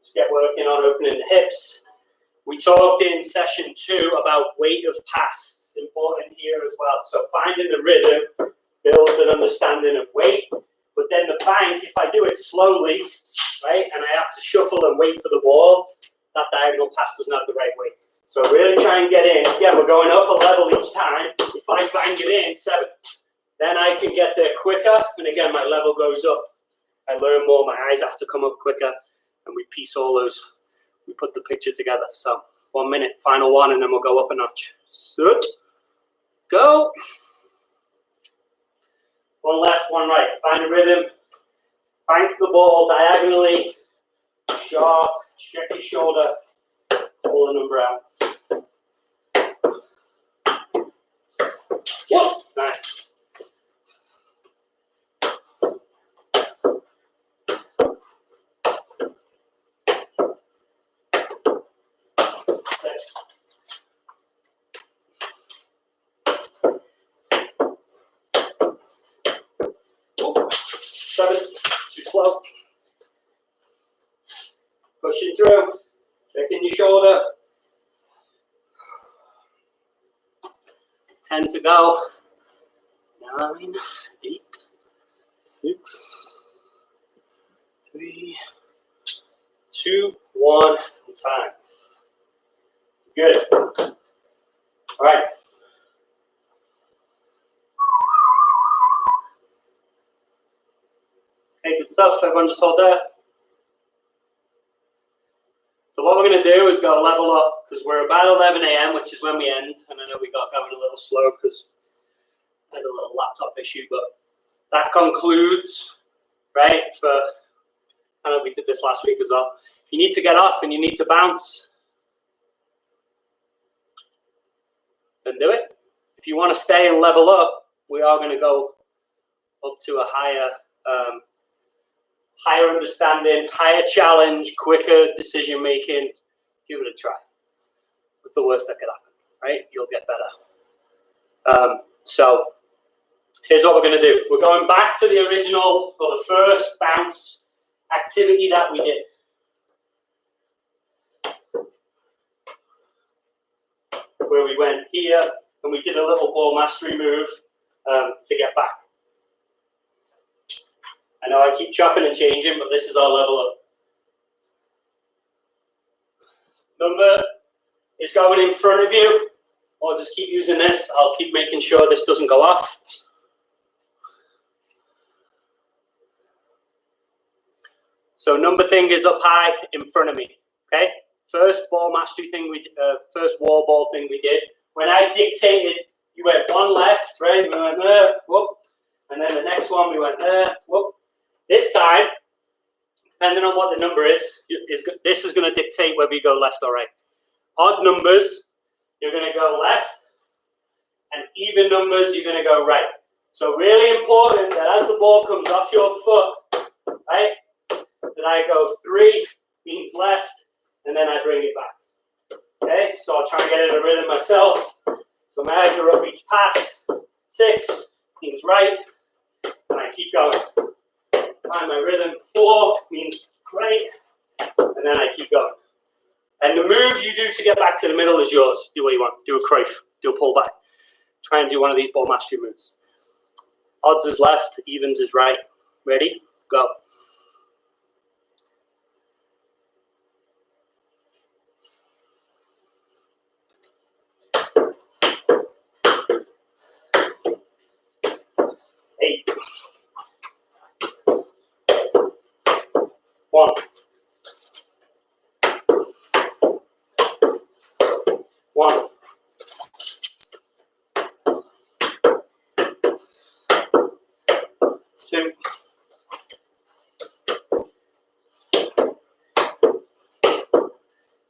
Just get working on opening the hips. We talked in session 2 about weight of pass. It's important here as well. So finding the rhythm builds an understanding of weight, but then the bank, if I do it slowly, right, and I have to shuffle and wait for the ball, that diagonal pass doesn't have the right weight. So really try and get in. Again, we're going up a level each time. If I bang it in, 7, then I can get there quicker. And again, my level goes up. I learn more. My eyes have to come up quicker. And we piece all those. We put the picture together. So 1 minute, final one, and then we'll go up a notch. Sit. Go. 1 left, 1 right. Find a rhythm. Bank the ball diagonally. Sharp. Check your shoulder. Pull the number out. Whoa, nice. Nice. Ooh, 7, too slow. Pushing through. Checking your shoulder. 10 to go. 9, 8, 6, 3, 2, 1, and time. Good. All right. Okay, good stuff. Everyone just hold there. So what we're going to do is go level up because we're about 11 a.m., which is when we end. And I know we got going a little slow because I had a little laptop issue, but that concludes, right, I know we did this last week as well. If you need to get off and you need to bounce, then do it. If you want to stay and level up, we are going to go up to a higher understanding, higher challenge, quicker decision making. Give it a try. What's the worst that could happen, right? You'll get better. So here's what we're going to do. We're going back to the original, or the first bounce activity that we did. Where we went here and we did a little ball mastery move to get back. I know I keep chopping and changing, but this is our level up. Number is going in front of you, or just keep using this. I'll keep making sure this doesn't go off. So number thing is up high in front of me. Okay. First ball mastery thing first wall ball thing we did. When I dictated, you went one left, right? We went there, whoop, and then the next one we went there, whoop. This time, depending on what the number is this is going to dictate whether you go left or right. Odd numbers, you're going to go left, and even numbers, you're going to go right. So really important that as the ball comes off your foot, right, that I go 3 means left, and then I bring it back. Okay, so I'll try and get in a rhythm myself. So my eyes are up each pass. 6 means right, and I keep going. Find my rhythm. 4 means great, and then I keep going. And the move you do to get back to the middle is yours. Do what you want. Do a Cruyff. Do a pull back. Try and do one of these ball mastery moves. Odds is left, evens is right. Ready? Go. Eight. 1. 1. 2.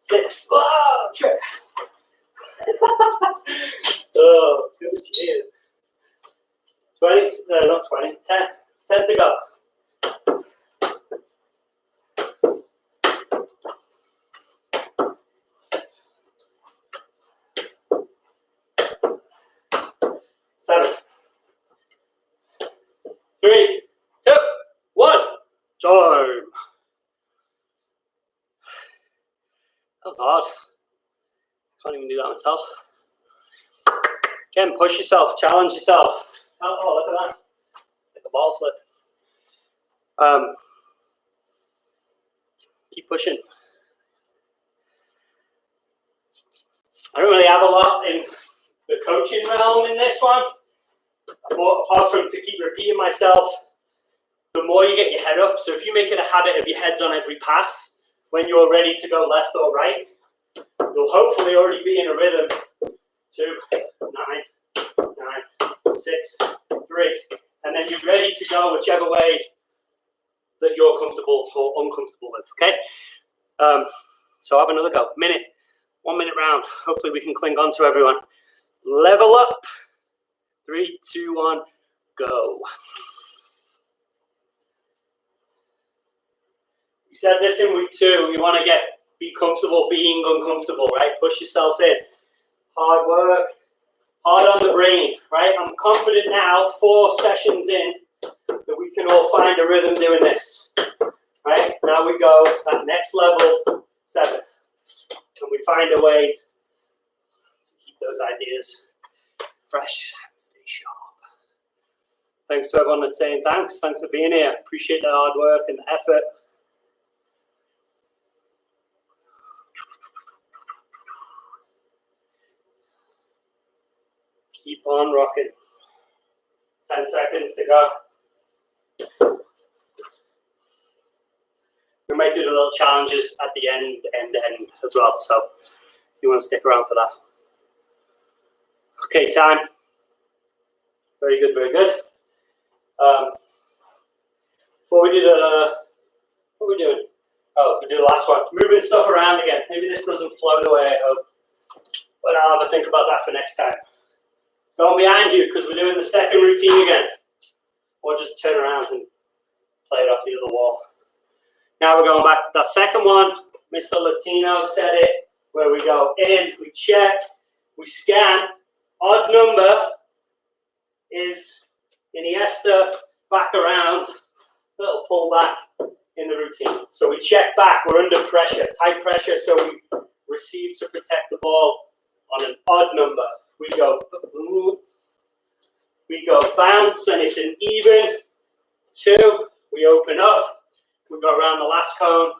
6. Oh, trick. Oh, good deal. 20, not 20, 10. 10 to go. Time. That was hard. Can't even do that myself. Again, push yourself, challenge yourself. Oh, look at that. It's like a ball flip. Keep pushing. I don't really have a lot in the coaching realm in this one. Apart from to keep repeating myself, the more you get your head up. So if you make it a habit of your head's on every pass, when you're ready to go left or right, you'll hopefully already be in a rhythm. 2, 9, 9, 6, 3. And then you're ready to go whichever way that you're comfortable or uncomfortable with, okay? So have another go. 1 minute round. Hopefully we can cling on to everyone. Level up. 3, 2, 1, go. We said this in week 2. You want to be comfortable being uncomfortable, right? Push yourself in. Hard work. Hard on the brain, right? I'm confident now, 4 sessions in, that we can all find a rhythm doing this, right? Now we go that next level, 7. And we find a way to keep those ideas fresh and stay sharp. Thanks to everyone that's saying thanks. Thanks for being here. Appreciate the hard work and the effort. Keep on rocking. 10 seconds to go. We might do the little challenges at the end as well, so you want to stick around for that. Okay, time. Very good, very good. Before we do what are we doing? Oh, we do the last one. Moving stuff around again. Maybe this doesn't flow the way I hope, but I'll have a think about that for next time. Going behind you, because we're doing the second routine again. Or just turn around and play it off the other wall. Now we're going back. The second one, Mr. Latino said it, where we go in, we check, we scan. Odd number is Iniesta, back around, little pull back in the routine. So we check back, we're under pressure, tight pressure, so we receive to protect the ball on an odd number. We go bounce, and it's an even 2. We open up, we go around the last cone,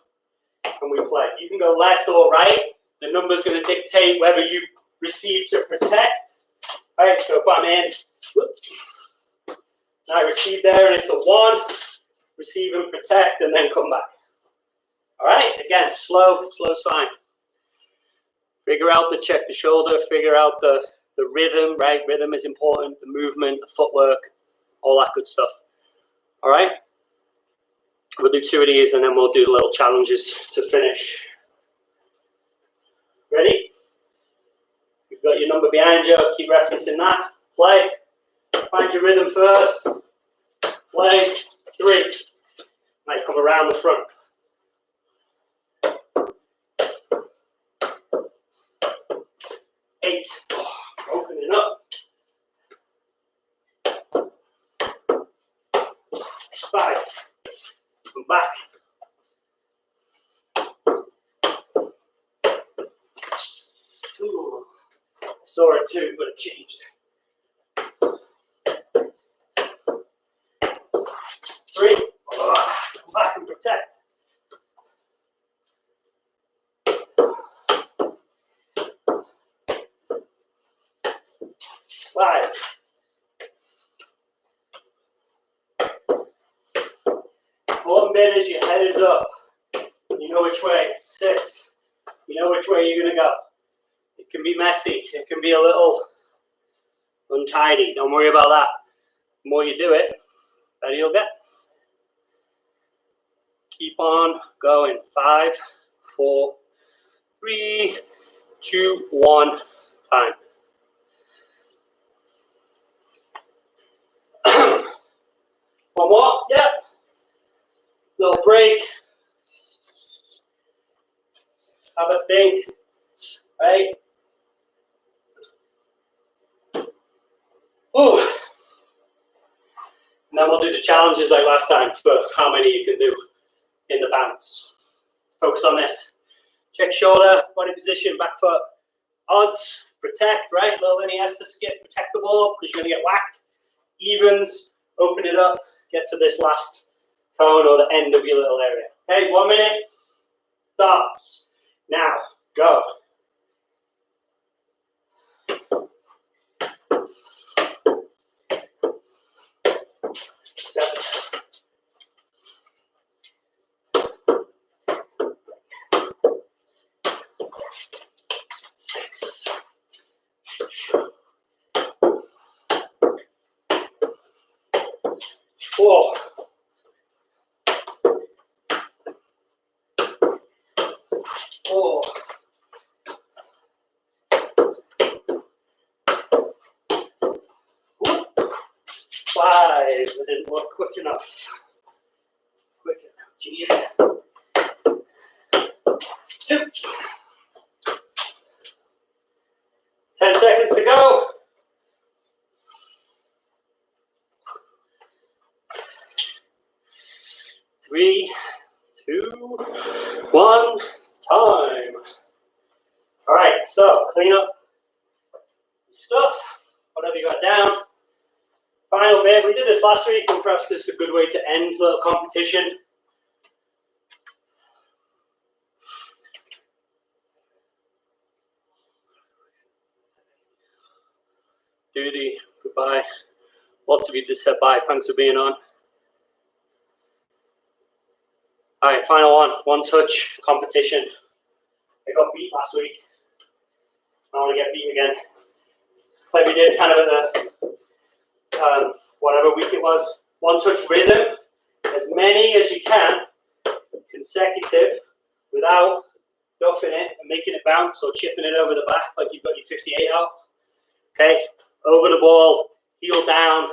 and we play. You can go left or right. The number's going to dictate whether you receive to protect. All right, so if I'm in, whoops, I receive there, and it's a 1. Receive and protect, and then come back. All right, again, slow's fine. Figure out check the shoulder, figure out the rhythm, right? Rhythm is important, the movement, the footwork, all that good stuff. All right, we'll do 2 of these and then we'll do little challenges to finish. Ready? You've got your number behind you, keep referencing that. Play, find your rhythm first. Play, 3. Might come around the front. 8. Opening up. 5. Come back. 2. Saw it too, but it changed. 3. Come back and protect. 5. One bit as your head is up. You know which way. 6. You know which way you're going to go. It can be messy. It can be a little untidy. Don't worry about that. The more you do it, the better you'll get. Keep on going. 5, 4, 3, 2, 1. Time. One more. Yep. Little break. Have a think. Right? Ooh. And then we'll do the challenges like last time for how many you can do in the bounce. Focus on this. Check shoulder, body position, back foot. Odds, protect, right? Little NES to skip, protect the ball because you're going to get whacked. Evens, open it up, get to this last cone or the end of your little area. Okay, 1 minute. Starts. Now, go. 7. 6. 4. 4. 5. It didn't work quick enough. Quick enough. 2. 10 seconds to go. 3, 2, 1. Time. All right, so clean up stuff, whatever you got down. Final bit, we did this last week, and perhaps this is a good way to end the little competition. Duty, goodbye. Lots of you just said bye, thanks for being on. All right, final one touch competition. I got beat last week. I want to get beat again. Like we did kind of at the, whatever week it was. 1 touch rhythm, as many as you can, consecutive, without duffing it and making it bounce or chipping it over the back like you've got your 58 out. Okay, over the ball, heel down,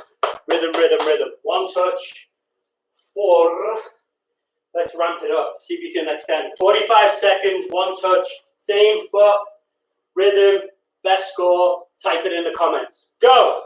rhythm, rhythm, rhythm. 1 touch, 4. Let's ramp it up. See if you can extend. 45 seconds, 1 touch, same foot, rhythm, best score. Type it in the comments. Go!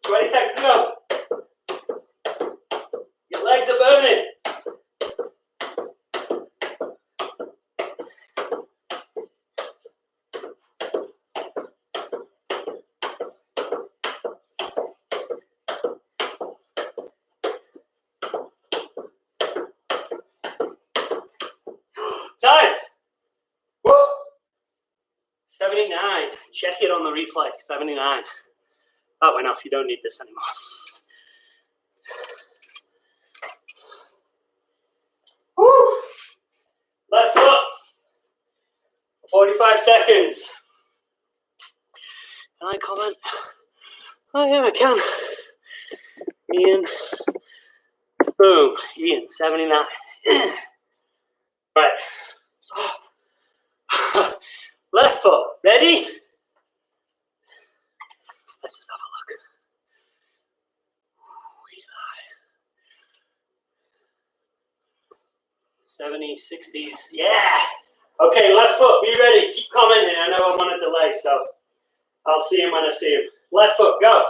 20 seconds to go. Your legs are burning. Time. Woo. 79. Check it on the replay. 79. That went off. You don't need this anymore. Woo. Left foot. 45 seconds. Can I comment? Oh yeah, I can. Ian. Boom. Ian, 79. Right. Left foot. Ready? Let's just have a look. 70s, 60s. Yeah. Okay, left foot. Be ready. Keep commenting. I know I'm on a delay, so I'll see him when I see him. Left foot. Go.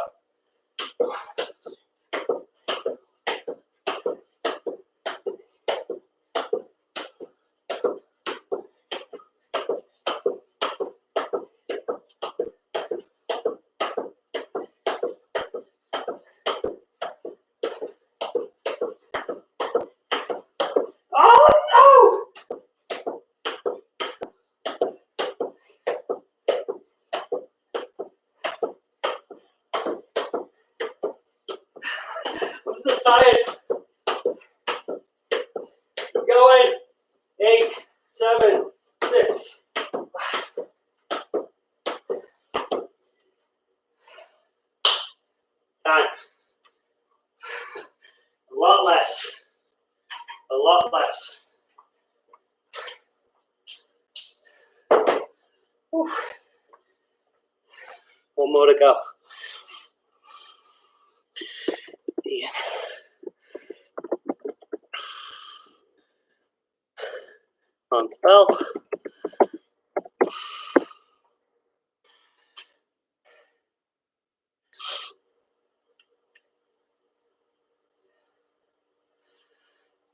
I'm so tired. Keep going. 8, 7, 6. Time. A lot less. A lot less. Whew. One more to go. Yeah. On spell.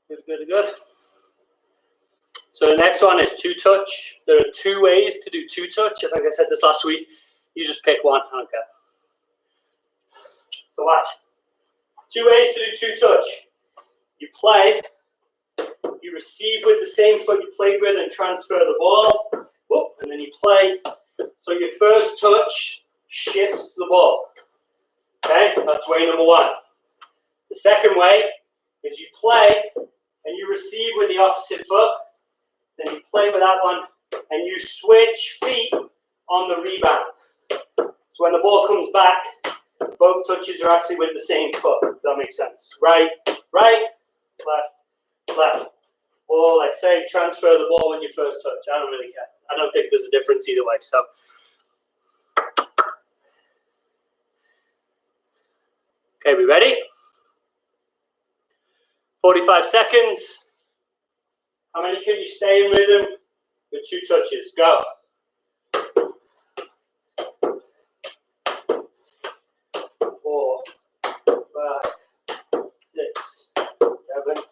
Good, good, good. So the next one is two touch. There are 2 ways to do two touch. I think I said this last week. You just pick one. I don't care. So watch. 2 ways to do two touch. You play. You receive with the same foot you played with and transfer the ball. Whoop, and then you play. So your first touch shifts the ball. Okay, that's way number 1. The second way is you play and you receive with the opposite foot. Then you play with that one and you switch feet on the rebound. So when the ball comes back, both touches are actually with the same foot. If that makes sense. Right, right, left, left. Or like say, transfer the ball when you first touch. I don't really care. I don't think there's a difference either way. So, okay, we ready? 45 seconds. How many can you stay in rhythm with 2 touches? Go. 4, 5, 6, 7,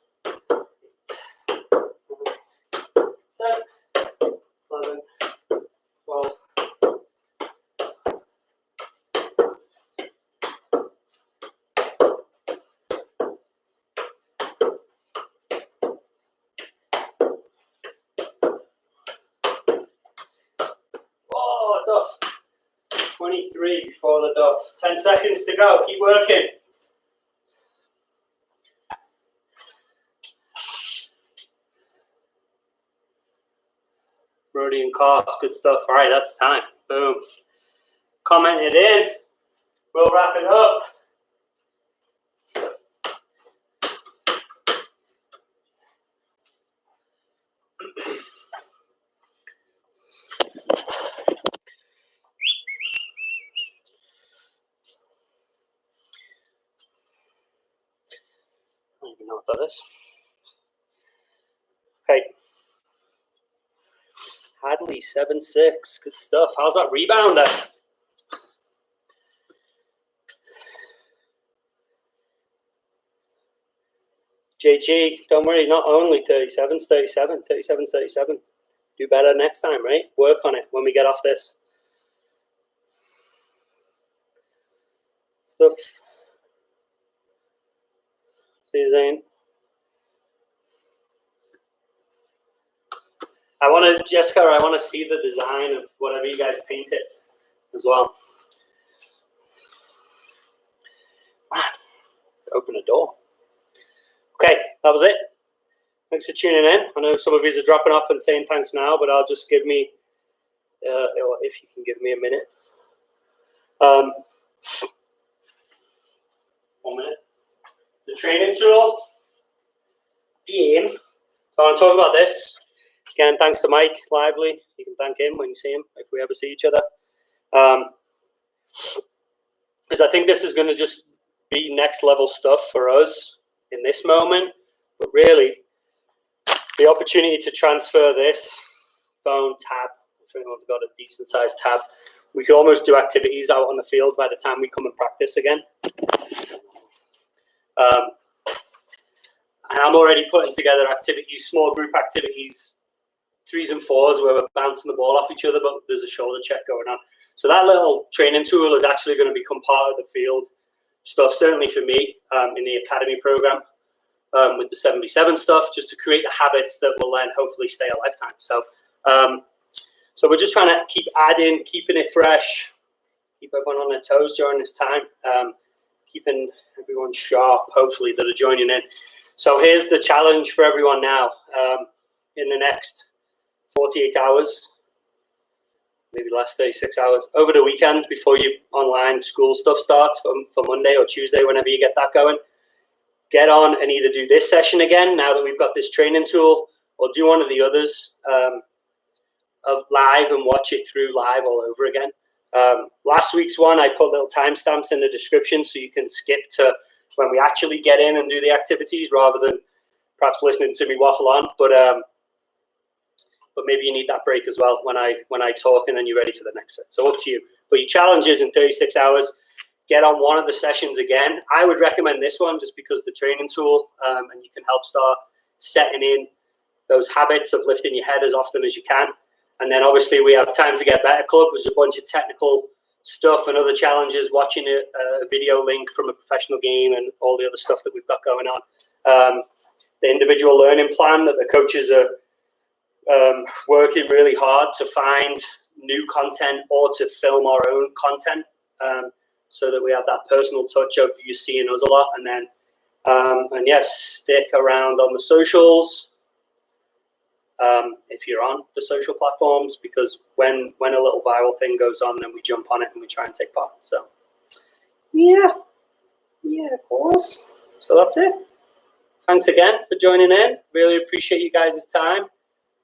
10, 11, 12. Oh, duff. 23 before the duff. 10 seconds to go. Keep working. Brody and Cost, good stuff. All right, that's time. Boom. Comment it in. We'll wrap it up. I don't even know what that is. Okay. Hadley, 7-6. Good stuff. How's that rebound there? JG, don't worry, not only 37's 37, 37's 37. Do better next time, right? Work on it when we get off this. Stuff. See you, Zane. Jessica, I want to see the design of whatever you guys painted as well. Man, let's open a door. Okay, that was it. Thanks for tuning in. I know some of you are dropping off and saying thanks now, but I'll just give me, if you can give me a minute. 1 minute. The training tool, the aim. So I want to talk about this. Again, thanks to Mike Lively. You can thank him when you see him, if we ever see each other. Because I think this is going to just be next level stuff for us in this moment. But really, the opportunity to transfer this phone tab, if anyone's got a decent sized tab, we could almost do activities out on the field by the time we come and practice again. I'm already putting together activities, small group activities, 3s and 4s where we're bouncing the ball off each other, but there's a shoulder check going on. So that little training tool is actually going to become part of the field stuff, certainly for me in the academy program with the 77 stuff, just to create the habits that will then hopefully stay a lifetime. So, so we're just trying to keep adding, keeping it fresh, keep everyone on their toes during this time, keeping everyone sharp, hopefully, that are joining in. So here's the challenge for everyone now. In the next 48 hours, maybe the last 36 hours, over the weekend before your online school stuff starts for Monday or Tuesday, whenever you get that going, get on and either do this session again, now that we've got this training tool, or do one of the others of live and watch it through live all over again. Last week's one, I put little timestamps in the description so you can skip to when we actually get in and do the activities rather than perhaps listening to me waffle on. But maybe you need that break as well when I talk, and then you're ready for the next set. So up to you. But your challenge is in 36 hours, get on one of the sessions again. I would recommend this one just because the training tool, and you can help start setting in those habits of lifting your head as often as you can. And then obviously we have Time to Get Better Club, which is a bunch of technical stuff and other challenges, watching a video link from a professional game and all the other stuff that we've got going on. The individual learning plan that the coaches are working really hard to find new content or to film our own content so that we have that personal touch of you seeing us a lot. And then, and yes, stick around on the socials if you're on the social platforms, because when a little viral thing goes on, then we jump on it and we try and take part. So yeah, of course. So that's it. Thanks again for joining in. Really appreciate you guys' time.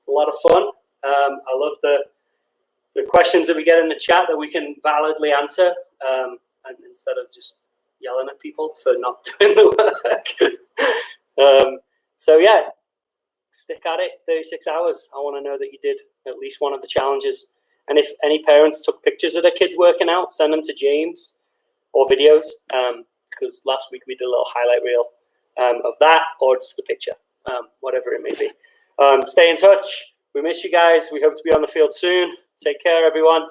A lot of fun. I love the questions that we get in the chat that we can validly answer, and instead of just yelling at people for not doing the work. So yeah, stick at it. 36 hours. I want to know that you did at least one of the challenges. And if any parents took pictures of their kids working out, send them to James, or videos, because last week we did a little highlight reel of that, or just a picture, whatever it may be. Stay in touch. We miss you guys. We hope to be on the field soon. Take care, everyone.